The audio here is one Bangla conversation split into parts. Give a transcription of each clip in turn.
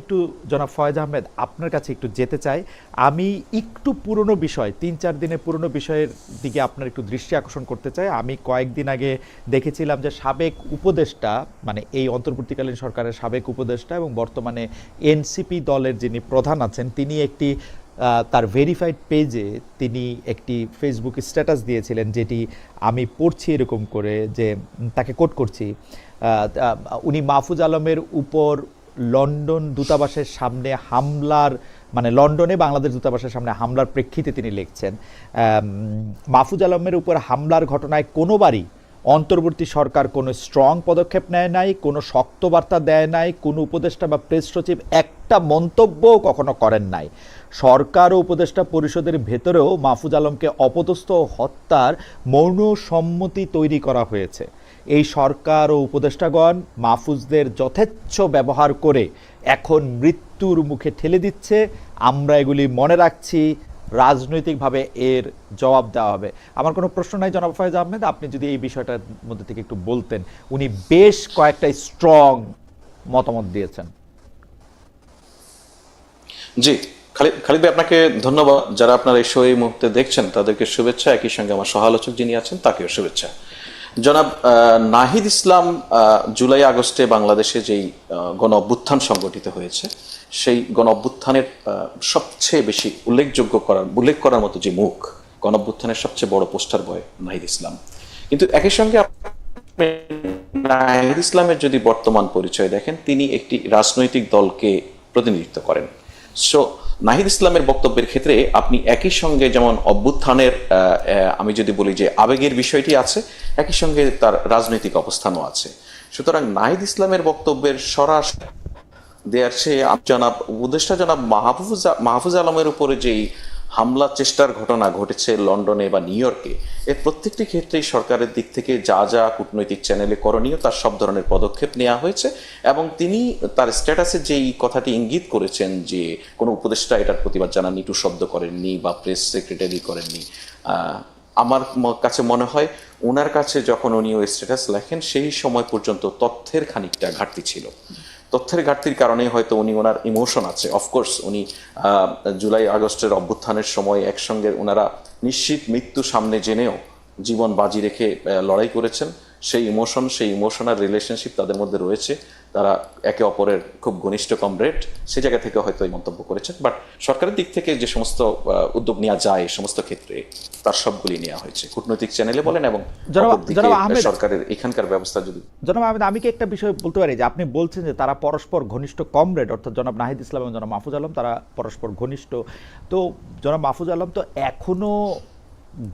একটু জনাব ফয়েজ আহমেদ আপনার কাছে একটু যেতে চাই। আমি একটু পুরনো বিষয় ৩-৪ দিনের পুরনো বিষয়ের দিকে আপনার একটু দৃষ্টি আকর্ষণ করতে চাই। আমি কয়েকদিন আগে দেখেছিলাম যে সাবেক উপদেষ্টা, মানে এই অন্তর্বর্তীকালীন সরকারের সাবেক উপদেষ্টা এবং বর্তমানে এনসিপি দলের যিনি প্রধান আছেন, তিনি একটি তার ভেরিফাইড পেজে তিনি একটি ফেসবুক স্ট্যাটাস দিয়েছিলেন, যেটি আমি পড়ছি এরকম করে যে তাকে কোট করছি। উনি মাহফুজ আলমের উপর লন্ডন দূতাবাসের সামনে হামলার, মানে লন্ডনে বাংলাদেশ দূতাবাসের সামনে হামলার প্রেক্ষিতে তিনি লিখছেন, মাহফুজ আলমের উপর হামলার ঘটনায় কোনোবারই অন্তর্বর্তী সরকার কোনো স্ট্রং পদক্ষেপ নেয় নাই, কোনো শক্ত বার্তা দেয় নাই, কোনো উপদেষ্টা বা প্রেস সচিব একটা মন্তব্যও কখনো করেন নাই। সরকার ও উপদেষ্টা পরিষদের ভেতরেও মাহফুজ আলমকে অপদস্থ হত্যার মৌন সম্মতি তৈরি করা হয়েছে। এই সরকার ও উপদেষ্টাগণ মাহফুজদের যথেচ্ছ ব্যবহার করে এখন মৃত্যুর মুখে ঠেলে দিচ্ছে। আমরা এগুলি মনে রাখছি, রাজনৈতিকভাবে এর জবাব দেওয়া হবে। আমার কোনো প্রশ্ন নাই জনাব ফয়েজ আহমেদ, আপনি যদি এই বিষয়টার মধ্যে থেকে একটু বলতেন। উনি বেশ কয়েকটা স্ট্রং মতামত দিয়েছেন। জি, খালিদ খালিদ ভাই, আপনাকে ধন্যবাদ। যারা আপনার এই শো এই মুহূর্তে দেখছেন তাদেরকে শুভেচ্ছা, একই সঙ্গে আমার সহ-আলোচক যিনি আছেন তাকেও শুভেচ্ছা। জনাব নাহিদ ইসলাম জুলাই আগস্টে বাংলাদেশে যেই গণ অভ্যুত্থান সংগঠিত হয়েছে, সেই গণ অভ্যুত্থানের সবচেয়ে বেশি উল্লেখ করার মতো যে মুখ, গণ অভ্যুত্থানের সবচেয়ে বড় পোস্টার বয় নাহিদ ইসলাম। কিন্তু একই সঙ্গে নাহিদ ইসলামের যদি বর্তমান পরিচয় দেখেন, তিনি একটি রাজনৈতিক দলকে প্রতিনিধিত্ব করেন। সো নাহিদ ইসলামের বক্তব্যের ক্ষেত্রে আপনি একই সঙ্গে যেমন অভ্যুত্থানের আমি যদি বলি যে আবেগের বিষয়টি আছে, একই সঙ্গে তার রাজনৈতিক অবস্থানও আছে। সুতরাং নাহিদ ইসলামের বক্তব্যের সরাসরি দেয়ার চেয়ে উপদেষ্টা জনাব মাহফুজ আলমের উপরে যেই হামলা চেষ্টার ঘটনা ঘটেছে লন্ডনে বা নিউ ইয়র্কে, এর প্রত্যেকটি ক্ষেত্রেই সরকারের দিক থেকে যা যা কূটনৈতিক চ্যানেলে করণীয় তার সব ধরনের পদক্ষেপ নেওয়া হয়েছে। এবং তিনি তার স্ট্যাটাসে যেই কথাটি ইঙ্গিত করেছেন যে কোনো উপদেষ্টা এটার প্রতিবাদ জানাননি, টু শব্দ করেননি বা প্রেস সেক্রেটারি করেননি, আমার কাছে মনে হয় ওনার কাছে যখন উনি ওই স্ট্যাটাস লেখেন সেই সময় পর্যন্ত তথ্যের খানিকটা ঘাটতি ছিল। তথ্যের ঘাটতির কারণে হয়তো ওনার ইমোশন আছে। অফকোর্স উনি জুলাই আগস্টের অভ্যুত্থানের সময় একসঙ্গে ওনারা নিশ্চিত মৃত্যু সামনে জেনেও জীবন বাজি রেখে লড়াই করেছেন। সেই ইমোশনাল রিলেশনশিপ তাদের মধ্যে রয়েছে, তারা একে অপরের খুব ঘনিষ্ঠ কমরেড, সেই জায়গা থেকে হয়তো এই মন্তব্য করেছেন। বাট সরকারের দিক থেকে যে সমস্ত উদ্যোগ নেওয়া যায় সমস্ত ক্ষেত্রে তার সবগুলি নেওয়া হয়েছে, কূটনৈতিক চ্যানেলে বলেন এবং সরকারের এখানকার ব্যবস্থা। যদি জনাব আহমেদ, আমি কি একটা বিষয় বলতে পারি যে আপনি বলছেন যে তারা পরস্পর ঘনিষ্ঠ কমরেড, অর্থাৎ জনাব নাহিদ ইসলাম এবং জনাব মাহফুজ আলম তারা পরস্পর ঘনিষ্ঠ। তো জনাব মাহফুজ আলম তো এখনো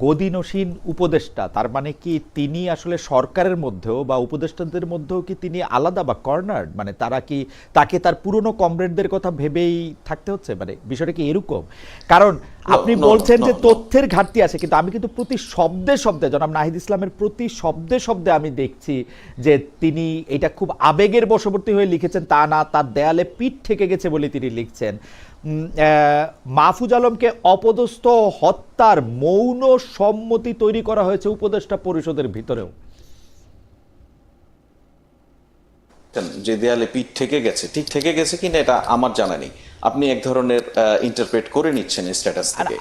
গদিনসীন উপদেষ্টা, তার মানে কি তিনি আসলে সরকারের মধ্যেও বা উপদেষ্টাদের মধ্যেও কি তিনি আলাদা বা কর্নার? মানে তারা কি তাকে তার পুরনো কমরেডদের কথা ভেবেই থাকতে হচ্ছে? মানে বিষয়টা কি এরকম? কারণ আপনি বলছেন যে তথ্যের ঘাটতি আছে, কিন্তু আমি কিন্তু প্রতি শব্দে শব্দে জনাব নাহিদ ইসলামের প্রতি শব্দে শব্দে আমি দেখছি যে তিনি এটা খুব আবেগের বশবর্তী হয়ে লিখেছেন তা না, তার দেয়ালে পিঠ ঠেকে গেছে বলে তিনি লিখছেন। মাহফুজ আলমকে অপদস্থ হত্যার মৌন সম্মতি তৈরি করা হয়েছে উপদেষ্টা পরিষদের ভিতরেও। যে দেয়ালে পিঠ ঠেকে গেছে, ঠিক ঠেকে গেছে কিনা এটা আমার জানা নেই, আপনি এক ধরনের ইন্টারপ্রেট করে নিচ্ছেন স্ট্যাটাস থেকে।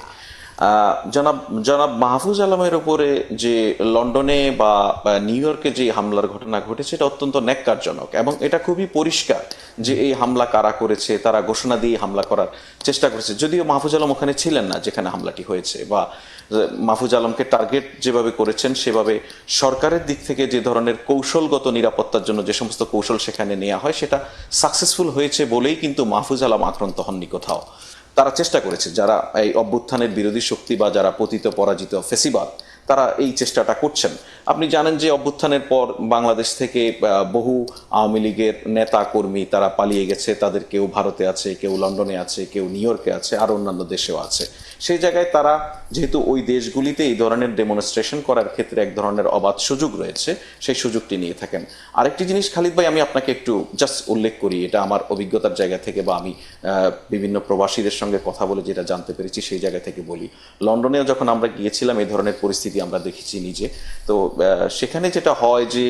জনাব জনাব মাহফুজ আলমের উপরে যে লন্ডনে বা নিউ ইয়র্কে যে হামলার ঘটনা ঘটেছে এটা অত্যন্ত ন্যাক্কারজনক এবং এটা খুবই পরিষ্কার যে এই হামলা কারা করেছে। তারা ঘোষণা দিয়ে হামলা করার চেষ্টা করেছে, যদিও মাহফুজ আলম ওখানে ছিলেন না যেখানে হামলাটি হয়েছে, বা মাহফুজ আলমকে টার্গেট যেভাবে করেছেন সেভাবে সরকারের দিক থেকে যে ধরনের কৌশলগত নিরাপত্তার জন্য যে সমস্ত কৌশল সেখানে নেওয়া হয় সেটা সাকসেসফুল হয়েছে বলেই কিন্তু মাহফুজ আলম আক্রান্ত হননি কোথাও। তারা চেষ্টা করেছে, যারা এই অভ্যুত্থানের বিরোধী শক্তি বা যারা পতিত পরাজিত ফেসিবাদ, তারা এই চেষ্টাটা করছেন। আপনি জানেন যে অভ্যুত্থানের পর বাংলাদেশ থেকে বহু আওয়ামী লীগের নেতা কর্মী তারা পালিয়ে গেছে, তাদের কেউ ভারতে আছে, কেউ লন্ডনে আছে, কেউ নিউ ইয়র্কে আছে, আর অন্যান্য দেশেও আছে। সেই জায়গায় তারা যেহেতু ওই দেশগুলিতে এই ধরনের ডেমনস্ট্রেশন করার ক্ষেত্রে এক ধরনের অবাধ সুযোগ রয়েছে, সেই সুযোগটি নিয়ে থাকেন। আরেকটি জিনিস খালিদ ভাই আমি আপনাকে একটু জাস্ট উল্লেখ করি, এটা আমার অভিজ্ঞতার জায়গা থেকে বা আমি বিভিন্ন প্রবাসীদের সঙ্গে কথা বলে যেটা জানতে পেরেছি সেই জায়গা থেকে বলি। লন্ডনেও যখন আমরা গিয়েছিলাম এই ধরনের পরিস্থিতি আমরা দেখেছি নিজে। তো সেখানে যেটা হয় যে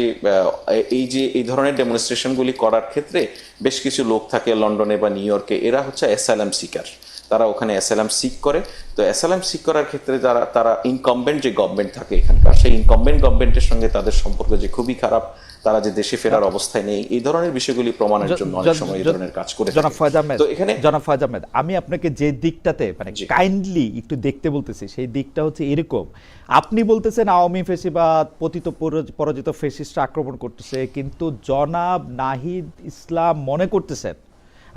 এই যে এই ধরনের ডেমনস্ট্রেশনগুলি করার ক্ষেত্রে বেশ কিছু লোক থাকে লন্ডনে বা নিউ ইয়র্কে, এরা হচ্ছে অ্যাসাইলাম সিকার, তারা ওখানে অ্যাসাইলাম সিক করে। তো অ্যাসাইলাম সিক করার ক্ষেত্রে তারা ইনকামবেন্ট যে গভর্নমেন্ট থাকে এখানকার, সেই ইনকামবেন্ট গভর্নমেন্টের সঙ্গে তাদের সম্পর্ক যে খুবই খারাপ, তারা যে দেশে ফেরার অবস্থায় নেই, এই ধরনের বিষয়গুলি প্রমাণের জন্য অনেক সময় এই ধরনের কাজ করে জনাব ফয়েজ আহমেদ, তো এখানে জনাব ফয়েজ আহমেদ, আমি আপনাকে যে দিকটাতে মানে কাইন্ডলি একটু দেখতে বলতেছি, সেই দিকটা হচ্ছে এরকম, আপনি বলতেছেন আওয়ামী ফেসিবাদ পতিত পরাজিত ফেসিস্টরা আক্রমণ করতেছে, কিন্তু জনাব নাহিদ ইসলাম মনে করতেছেন,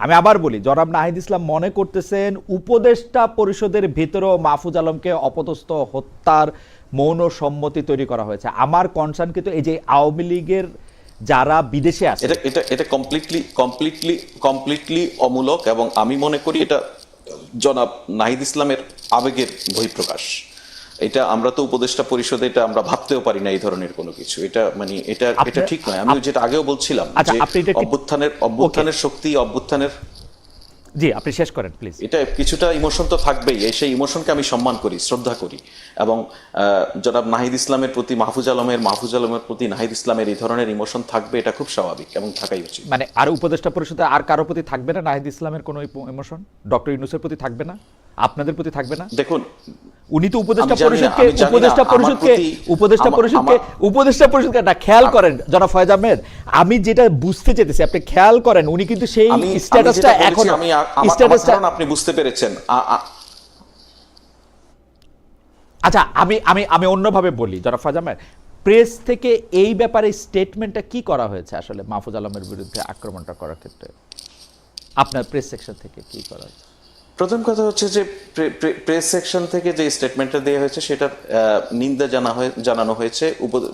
আমি আবার বলি, জনাব নাহিদ ইসলাম মনে করতেছেন উপদেষ্টা পরিষদের ভিতরেও মাহফুজ আলমকে অপদস্থ হত্যার মৌন সম্মতি তৈরি করা হয়েছে। আমার কনসার্ন কিন্তু এই যে আওয়ামী লীগের যারা বিদেশে আছে, এটা কমপ্লিটলি অমূলক, এবং আমি মনে করি এটা জনাব নাহিদ ইসলামের আবেগের বহিঃপ্রকাশ। এটা আমরা তো উপদেষ্টা পরিষদে এটা আমরা ভাবতেও পারি না এই ধরনের কোনো কিছু, এটা মানে এটা ঠিক নয়। আমি যেটা আগেও বলছিলাম যে অভ্যুত্থানের শক্তি, অভ্যুত্থানের, জি আপনি শেষ করেন প্লিজ। এটা কিছুটা ইমোশন তো থাকবেই, সেই ইমোশনকে আমি সম্মান করি, শ্রদ্ধা করি, এবং জনাব নাহিদ ইসলামের প্রতি মাহফুজ আলমের প্রতি নাহিদ ইসলামের এই ধরনের ইমোশন থাকবে, এটা খুব স্বাভাবিক এবং থাকাই উচিত। মানে আর উপদেষ্টা পরিষদে আর কারো প্রতি থাকবে না নাহিদ ইসলামের কোনো ইমোশন? ডক্টর ইউনূসের প্রতি থাকবে না? আপনাদের প্রতি থাকবে না? দেখুন, উনি তো উপদেষ্টা পরিষদকে না, খেয়াল করেন জনাব ফয়েজ আহমেদ, আমি যেটা বুঝতে চেয়েছি আপনি খেয়াল করেন, উনি কিন্তু সেই স্ট্যাটাসটা এখন আপনি বুঝতে পেরেছেন। আচ্ছা আমি অন্যভাবে বলি জনাব ফয়েজ আহমেদ, প্রেস থেকে এই ব্যাপারে স্টেটমেন্টটা কি করা হয়েছে আসলে মাহফুজ আলমের বিরুদ্ধে আক্রমণটা করার ক্ষেত্রে আপনার প্রেস সেকশন থেকে কি করা হয়েছে? প্রথম কথা হচ্ছে যে প্রেস সেকশন থেকে যে স্টেটমেন্টটা দেওয়া হয়েছে সেটা নিন্দা জানানো হয়েছে,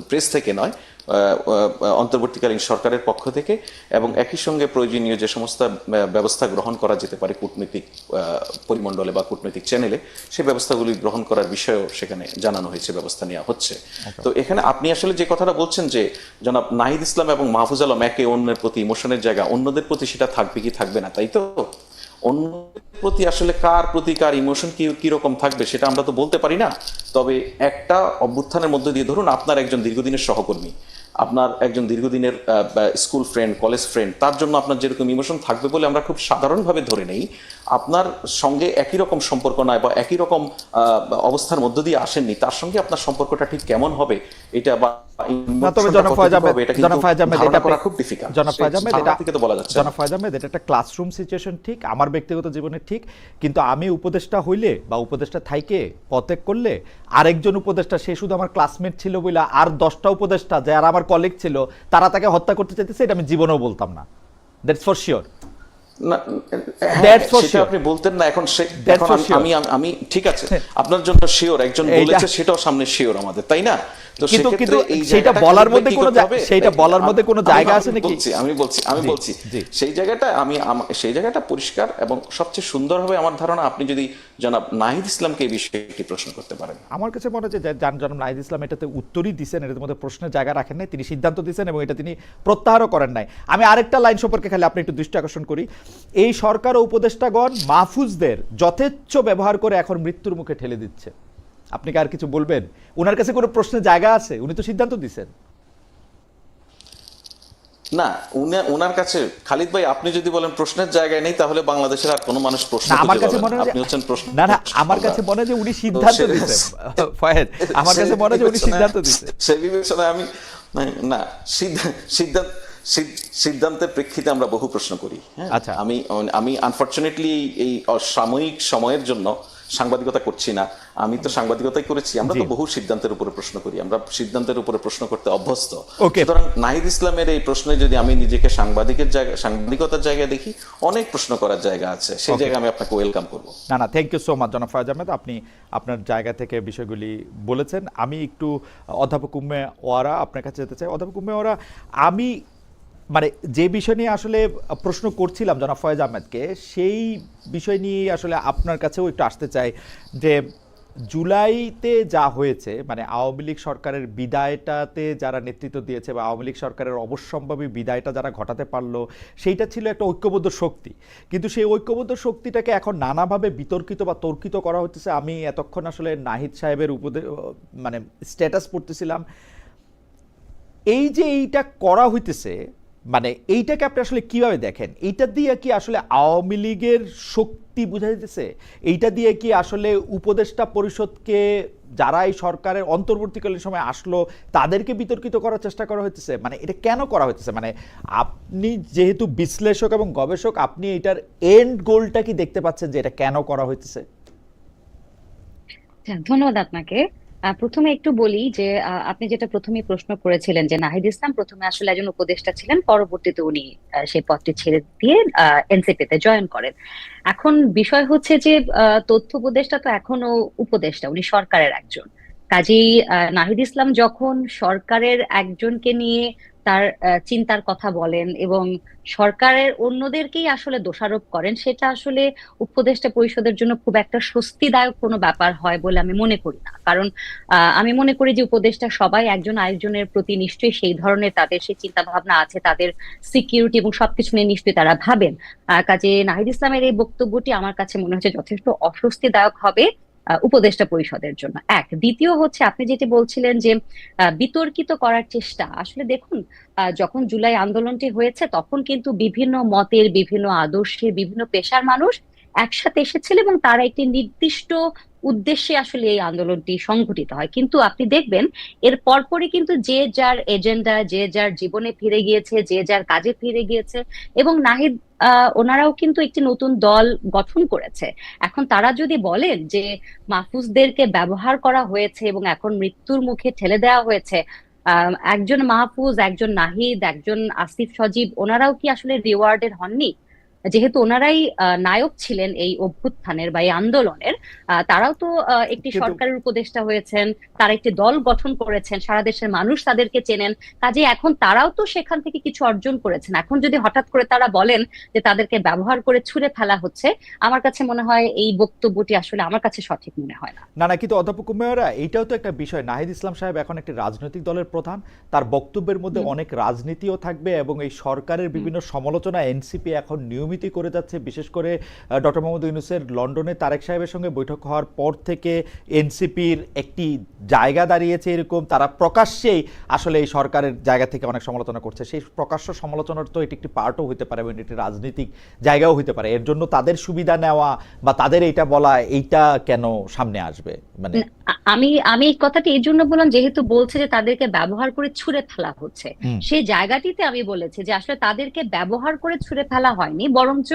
প্রেস থেকে নয়, অন্তর্বর্তীকালীন সরকারের পক্ষ থেকে, এবং একই সঙ্গে প্রয়োজনীয় যে সমস্ত ব্যবস্থা গ্রহণ করা যেতে পারে কূটনৈতিক পরিমণ্ডলে বা কূটনৈতিক চ্যানেলে, সেই ব্যবস্থাগুলি গ্রহণ করার বিষয়েও সেখানে জানানো হয়েছে, ব্যবস্থা নেওয়া হচ্ছে। তো এখানে আপনি আসলে যে কথাটা বলছেন যে জনাব নাহিদ ইসলাম এবং মাহফুজ আলম একে অন্যের প্রতি ইমোশনের জায়গা, অন্যদের প্রতি সেটা থাকবে কি থাকবে না, তাই তো? অন্যদের প্রতি আসলে কার প্রতি কার ইমোশন কিরকম থাকবে সেটা আমরা তো বলতে পারি না। তবে একটা অভ্যুত্থানের মধ্যে দিয়ে, ধরুন আপনার একজন দীর্ঘদিনের সহকর্মী, আপনার একজন দীর্ঘদিনের স্কুল ফ্রেন্ড, কলেজ ফ্রেন্ড, তার জন্য আপনার যেরকম ইমোশন থাকবে বলে আমরা খুব সাধারণভাবে ধরে নেই, আপনার সঙ্গে একই রকম সম্পর্ক নয় বা একই রকম অবস্থার মধ্য দিয়ে আসেননি, তার সঙ্গে আপনার সম্পর্কটা ঠিক কেমন হবে এটা বা একটা ক্লাসরুম সিচুয়েশন ঠিক, আমার ব্যক্তিগত জীবনে ঠিক, কিন্তু আমি উপদেষ্টা হইলে বা উপদেষ্টা থাইকে পদত্যাগ করলে আরেকজন উপদেষ্টা, সে শুধু আমার ক্লাসমেট ছিল বলে আর 10টা উপদেষ্টা যারা আমার কলিগ ছিল তারা তাকে হত্যা করতে চাইতেছে, এটা আমি জীবনেও বলতাম না। That's for sure. আপনি বলতেন না, এখন আমি ঠিক আছে, আপনার জন্য শিওর একজন বলেছে, সেটাও সামনে শিওর আমাদের, তাই না? তো কিন্তু সেটা বলার মধ্যে কোনো জায়গা আছে নাকি? আমি বলছি সেই জায়গাটা পরিষ্কার এবং সবচেয়ে সুন্দর হবে আমার ধারণা আপনি যদি জনাব নাহিদ ইসলামকে এই বিষয়টি প্রশ্ন করতে পারেন। আমার কাছে মনে হয় যে জনাব নাহিদ ইসলাম এটাতে উত্তরই দিচ্ছেন, এটার মধ্যে প্রশ্নের জায়গা রাখেন নাই, তিনি সিদ্ধান্ত দিচ্ছেন এবং এটা তিনি প্রত্যাহারও করেন নাই। আমি আরেকটা লাইন সম্পর্কে খালি আপনি একটু দৃষ্টি আকর্ষণ করি, এই সরকার ও উপদেষ্টাগণ মাহফুজদের যথেচ্ছ ব্যবহার করে এখন মৃত্যুর মুখে ঠেলে দিচ্ছে। আপনি কি আর কিছু বলবেন? ওনার কাছে কোনো প্রশ্নের জায়গা আছে? উনি তো সিদ্ধান্ত দিচ্ছেন না। ওনার কাছে খালিদ ভাই, আপনি যদি বলেন প্রশ্নের জায়গায় নেই, তাহলে বাংলাদেশের আর কোনো মানুষ প্রশ্ন করতে পারবে না। আপনি হচ্ছেন প্রশ্ন। না আমার কাছে মনে হয় যে উনি সিদ্ধান্ত দিচ্ছেন ফয়েজ, আমার কাছে মনে হয় যে উনি সিদ্ধান্ত দিচ্ছেন। সেই বিবেচনায় আমি না, সিদ্ধান্তের প্রেক্ষিতে আমরা বহু প্রশ্ন করি। আচ্ছা, আমি আনফরচুনেটলি এই সাময়িক সময়ের জন্য সাংবাদিকতা করছি না, আমি তো সাংবাদিকতাই করেছি। আমরা তো বহু সিদ্ধান্তের উপরে প্রশ্ন করি, আমরা সিদ্ধান্তের উপরে প্রশ্ন করতে অভ্যস্ত। সুতরাং নাহিদ ইসলামের এই প্রশ্নে যদি আমি নিজেকে সাংবাদিকতার জায়গায় দেখি, অনেক প্রশ্ন করার জায়গা আছে, সেই জায়গায় আমি আপনাকে ওয়েলকাম করবো। না থ্যাংক ইউ সো মাচ জনাব ফয়েজ আহমেদ, আপনি আপনার জায়গা থেকে বিষয়গুলি বলেছেন। আমি একটু অধ্যাপক উম্মে ওয়ারা আপনার কাছে যেতে চাই। অধ্যাপক উম্মে ওয়ারা, আমি মানে যে বিষয় নিয়ে আসলে প্রশ্ন করছিলাম জনাব ফয়েজ আহমেদকে, সেই বিষয় নিয়ে আসলে আপনার কাছেও একটু আসতে চাই যে জুলাইতে যা হয়েছে, মানে আওয়ামী লীগ সরকারের বিদায়টাতে যারা নেতৃত্ব দিয়েছে বা আওয়ামী লীগ সরকারের অবশ্যম্ভাবী বিদায়টা যারা ঘটাতে পারলো, সেইটা ছিল একটা ঐক্যবদ্ধ শক্তি। কিন্তু সেই ঐক্যবদ্ধ শক্তিটাকে এখন নানাভাবে বিতর্কিত বা তর্কিত করা হচ্ছে। আমি এতক্ষণ আসলে নাহিদ সাহেবের মানে স্ট্যাটাস পড়তেছিলাম, এই যে এইটা করা হইতেছে, মানে এইটাকে আপনি আসলে কিভাবে দেখেন? এইটা দিয়ে কি আসলে আওয়ামী লীগের শক্তি বোঝা যাইতেছে? এইটা দিয়ে কি আসলে উপদেষ্টা পরিষদকে, যারা এই সরকারের অন্তর্বর্তীকালীন সময় আসলো, তাদেরকে বিতর্কিত করার চেষ্টা করা হইতেছে? মানে এটা কেন করা হইতেছে? মানে আপনি যেহেতু বিশ্লেষক এবং গবেষক, আপনি এটার এন্ড গোলটা কি দেখতে পাচ্ছেন যে এটা কেন করা হইতেছে? হ্যাঁ, ধন্যবাদ আপনাকে। প্রথমে একটু বলি যে আপনি যেটা প্রথমে প্রশ্ন করেছিলেন যে নাহিদ ইসলাম প্রথমে আসলে একজন উপদেষ্টা ছিলেন, পরবর্তীতে উনি সেই পদটি ছেড়ে দিয়ে এনসিপি তে জয়েন করেন। এখন বিষয় হচ্ছে যে তথ্য উপদেষ্টা তো এখনো উপদেষ্টা, উনি সরকারের একজন। কাজেই নাহিদ ইসলাম যখন সরকারের একজনকে নিয়ে তার চিন্তার কথা বলেন এবং সরকারের অন্যদেরকেই আসলে দোষারোপ করেন, সেটা আসলে উপদেষ্টা পরিষদের জন্য খুব একটা স্বস্তিদায়ক কোনো ব্যাপার হয় বলে আমি মনে করি না। কারণ আমি মনে করি যে উপদেষ্টা সবাই একজন আরেকজনের প্রতি নিশ্চয়ই সেই ধরনের তাদের সেই চিন্তা ভাবনা আছে, তাদের সিকিউরিটি এবং সবকিছু নিয়ে নিশ্চয়ই তারা ভাবেন। কাজে নাহিদ ইসলামের এই বক্তব্যটি আমার কাছে মনে হচ্ছে যথেষ্ট অস্বস্তিদায়ক হবে উপদেষ্টা পরিষদের জন্য। দ্বিতীয় হচ্ছে আপনি যেটি বলছিলেন যে বিতর্কিত করার চেষ্টা, আসলে দেখুন, যখন জুলাই আন্দোলনটি হয়েছে তখন কিন্তু বিভিন্ন মতের, বিভিন্ন আদর্শের, বিভিন্ন পেশার মানুষ একসাথে এসেছিল এবং তারা একটি নির্দিষ্ট উদ্দেশ্যে আসলে এই আন্দোলনটি সংঘটিত হয়। কিন্তু আপনি দেখবেন এর পরপরই কিন্তু যে যার এজেন্ডা, যে যার জীবনে ফিরে গিয়েছে, যে যার কাজে ফিরে গিয়েছে। এবং নাহিদ ওনারাও কিন্তু একটি নতুন দল গঠন করেছে। এখন তারা যদি বলেন যে মাহফুজদেরকে ব্যবহার করা হয়েছে এবং এখন মৃত্যুর মুখে ঠেলে দেওয়া হয়েছে, একজন মাহফুজ, একজন নাহিদ, একজন আসিফ সজীব, ওনারাও কি আসলে রিওয়ার্ডেড হননি? যেহেতু ওনারাই নায়ক ছিলেন এই অভ্যুত্থানের বা এই আন্দোলনের, তারাও তো একটি কিন্তু সরকারের উপদেষ্টা হয়েছেন, তারা একটি দল গঠন করেছেন, সারা দেশের মানুষ তাদেরকে চেনেন। কাজে এখন তারাও তো সেখান থেকে কিছু অর্জন করেছেন। এখন যদি হঠাৎ করে তারা বলেন যে তাদেরকে ব্যবহার করে ছুঁড়ে ফেলা হচ্ছে, আমার কাছে মনে হয় এই বক্তব্যটি আসলে আমার কাছে সঠিক মনে হয় না। না না, কিন্তু অধ্যাপক উমেয়রা, এইটাও তো একটা বিষয়। নাহিদ ইসলাম সাহেব এখন একটি রাজনৈতিক দলের প্রধান, তার বক্তব্যের মধ্যে অনেক রাজনীতিও থাকবে এবং এই সরকারের বিভিন্ন সমালোচনা এনসিপি এখন নিয়মিতই করে যাচ্ছে। বিশেষ করে ডক্টর মোহাম্মদ ইউনূসের লন্ডনে তারেক সাহেবের সঙ্গে বৈঠক হওয়ার পর থেকে এনসিপির একটি জায়গা দাঁড়িয়েছে এরকম, তারা প্রকাশ্যেই আসলে এই সরকারের জায়গা থেকে অনেক সমালোচনা করছে। সেই প্রকাশ্য সমালোচনার তো এটি একটি পার্টও হতে পারে এবং এটি রাজনৈতিক জায়গাও হতে পারে। এর জন্য তাদের সুবিধা নেওয়া বা তাদের এইটা বলা, এইটা কেন সামনে আসবে? মানে আমি আমি এই কথাটি এই জন্য বললাম, যেহেতু বলছে যে তাদেরকে ব্যবহার করে ছুঁড়ে ফেলা হচ্ছে, সেই জায়গাটিতে আমি বলেছি যে আসলে তাদেরকে ব্যবহার করে ছুঁড়ে ফেলা হয়নি, বরঞ্চ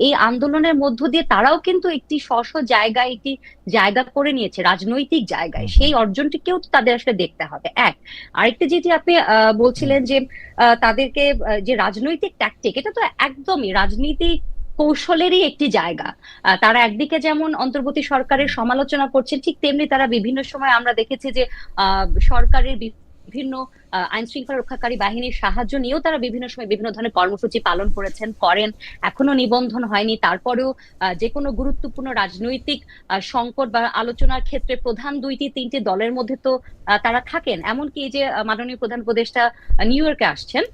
এই আন্দোলনের মধ্য দিয়ে তারাও কিন্তু একটি স্ব জায়গায়, একটি জায়গা করে নিয়েছে রাজনৈতিক জায়গায়। সেই অর্জনটিকেও তো তাদের আসলে দেখতে হবে। আরেকটি যেটি আপনি বলছিলেন যে তাদেরকে যে রাজনৈতিক ট্যাকটিক, এটা তো একদমই রাজনীতি কৌশলেরই একটি জায়গা। তারা একদিকে যেমন অন্তর্বর্তী সরকারের সমালোচনা করছেন, ঠিক তেমনি তারা বিভিন্ন সময় আমরা দেখেছি যে সরকারের বিভিন্ন আইন শৃঙ্খলা রক্ষাকারী বাহিনীর সাহায্য নিয়েও তারা বিভিন্ন সময় বিভিন্ন ধরনের কর্মসূচি পালন করেন। এখনো নিবন্ধন হয়নি, তারপরেও যে কোনো গুরুত্বপূর্ণ রাজনৈতিক সংকট বা আলোচনার ক্ষেত্রে প্রধান 2-3টি দলের মধ্যে তো তারা থাকেন। এমনকি এই যে মাননীয় প্রধান উপদেষ্টা নিউ ইয়র্কে আসছেন,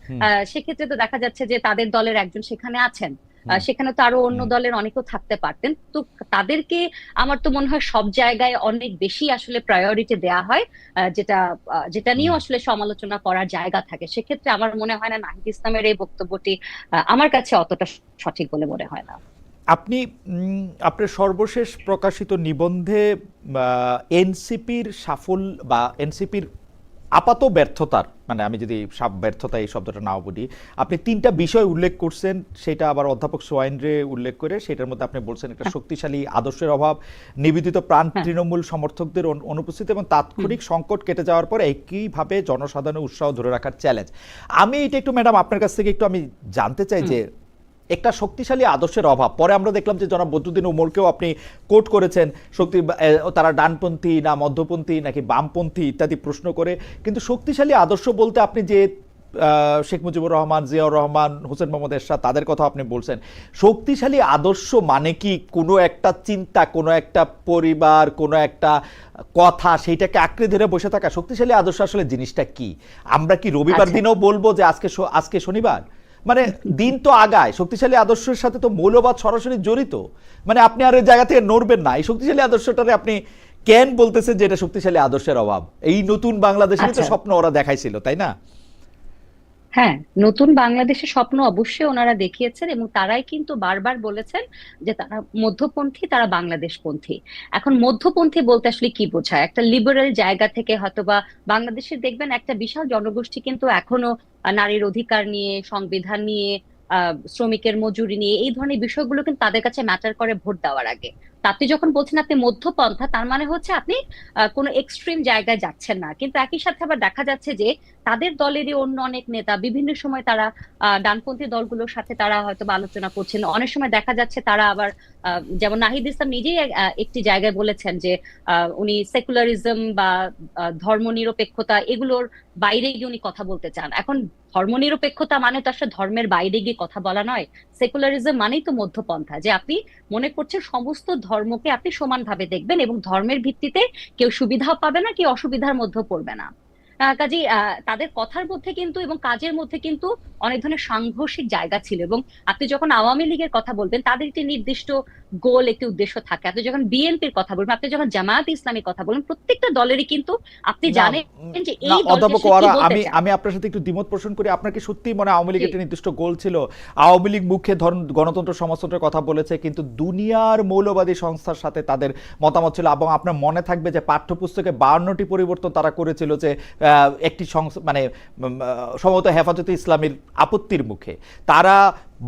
সেক্ষেত্রে তো দেখা যাচ্ছে যে তাদের দলের একজন সেখানে আছেন। সেখানে তো আরো অন্য দলের অনেকেও থাকতে পারতেন। তো তাদেরকে আমার তো মনে হয় সব জায়গায় অনেক বেশি আসলে প্রায়োরিটি দেয়া হয়, যেটা নিয়েও আসলে সমালোচনা করার জায়গা থাকে। সেক্ষেত্রে আমার মনে হয় না নাহিদ ইসলামের এই বক্তব্যটি আমার কাছে অতটা সঠিক বলে মনে হয় না। আপনি আপনার সর্বশেষ প্রকাশিত নিবন্ধে এনসিপির সাফল্য বা এনসিপির আপাত ব্যর্থতার, মানে আমি যদি ব্যর্থতা এই শব্দটা নাও বলি, আপনি 3টা বিষয় উল্লেখ করছেন। সেটা আবার অধ্যাপক সোয়াইনরে উল্লেখ করে, সেটার মধ্যে আপনি বলছেন একটা শক্তিশালী আদর্শের অভাব, নিবেদিত প্রাণ তৃণমূল সমর্থকদের অনুপস্থিতি এবং তাৎক্ষণিক সংকট কেটে যাওয়ার পর একইভাবে জনসাধারণের উৎসাহ ধরে রাখার চ্যালেঞ্জ। আমি এটা একটু ম্যাডাম আপনার কাছ থেকে একটু আমি জানতে চাই যে একটা শক্তিশালী আদর্শের অভাব, পরে আমরা দেখলাম যে জনাব বদরুদ্দিন উমরকেও আপনি কোট করেছেন, তারা ডানপন্থী না মধ্যপন্থী নাকি বামপন্থী ইত্যাদি প্রশ্ন করে। কিন্তু শক্তিশালী আদর্শ বলতে আপনি যে শেখ মুজিবুর রহমান, জিয়াউর রহমান, হোসেন মোহাম্মদ এরশাদ, তাদের কথা আপনি বলছেন। শক্তিশালী আদর্শ মানে কি কোনো একটা চিন্তা, কোনো একটা পরিবার, কোনো একটা কথা, সেইটাকে আঁকড়ে ধরে বসে থাকা? শক্তিশালী আদর্শ আসলে জিনিসটা কি? আমরা কি রবিবার দিনও বলবো যে আজকে শনিবার? মানে দিন তো আগায়, শক্তিশালী আদর্শের সাথে তো মৌলবাদ সরাসরি জড়িত। মানে আপনি আর ওই জায়গা থেকে নড়বেন না। এই শক্তিশালী আদর্শটারে আপনি কেন বলতেছেন যে এটা শক্তিশালী আদর্শের অভাব? এই নতুন বাংলাদেশের তো স্বপ্ন ওরা দেখাইছিল, তাই না? হ্যাঁ, নতুন বাংলাদেশের স্বপ্ন অবশ্যই ওনারা দেখিয়েছেন এবং তারাই কিন্তু বারবার বলেছেন যে তারা মধ্যপন্থী, তারা বাংলাদেশপন্থী। এখন মধ্যপন্থী বলতে আসলে কি বোঝায়? একটা লিবারেল জায়গা থেকে হয়তোবা বাংলাদেশের দেখবেন একটা বিশাল জনগোষ্ঠী কিন্তু এখনো নারীর অধিকার নিয়ে, সংবিধান নিয়ে, শ্রমিকের মজুরি নিয়ে এই ধরনের বিষয়গুলো কিন্তু তাদের কাছে ম্যাটার করে ভোট দেওয়ার আগে। তা আপনি যখন বলছেন আপনি মধ্যপন্থা, তার মানে হচ্ছে আপনি কোনো এক্সট্রিম জায়গায় যাচ্ছেন না, কিন্তু একই সাথে আবার দেখা যাচ্ছে যে তাদের দলেরই অন্য অনেক নেতা বিভিন্ন সময় তারা ডানপন্থী দলগুলোর সাথে তারা হয়তো বা আলোচনা করছেন। অনেক সময় দেখা যাচ্ছে তারা আবার যেমন নাহিদ ইসলাম নিজেই একটি জায়গায় বলেছেন যে উনি সেকুলারিজম বা ধর্মনিরপেক্ষতা এগুলোর বাইরে গিয়ে উনি কথা বলতে চান। এখন ধর্মনিরপেক্ষতা মানে তো আসলে ধর্মের বাইরে গিয়ে কথা বলা নয়। সেকুলারিজম মানেই তো মধ্যপন্থা, যে আপনি মনে করছেন সমস্ত ধর্মকে আপনি সমানভাবে দেখবেন এবং ধর্মের ভিত্তিতে কেউ সুবিধাও পাবে না, কেউ অসুবিধার মধ্যেও পড়বে না। কাজেই তাদের কথার মধ্যে কিন্তু এবং কাজের মধ্যে কিন্তু অনেক ধরনের সাংঘর্ষিক জায়গা ছিল। এবং আপনি যখন আওয়ামী লীগের কথা বলবেন তাদের একটি নির্দিষ্ট গোল, একটি উদ্দেশ্য থাকে। আপনি যখন বিএনপির কথা বলবেন, আপনি যখন জামায়াত ইসলামীর কথা বলবেন, প্রত্যেকটা দলেরই কিন্তু আপনি না জানেন যে না এই দলটি অধ্যাপক আসলে কি ওয়ারা, বলতে আমি চায়। আমি আপনার সাথে একটু দ্বিমত পোষণ করি। আপনার কি সত্যি মনে হয় আওয়ামী জি। লীগের একটা নির্দিষ্ট গোল ছিল? আওয়ামী লীগ মুখে ধরুন গণতন্ত্র সমাজতন্ত্রের কথা বলেছে, কিন্তু দুনিয়ার মৌলবাদী সংস্থার সাথে তাদের মতামত ছিল। এবং আপনার মনে থাকবে যে পাঠ্যপুস্তকে 52টি পরিবর্তন তারা করেছিল, যে একটি মানে সম্ভবত হেফাজতে ইসলামের আপত্তির মুখে তারা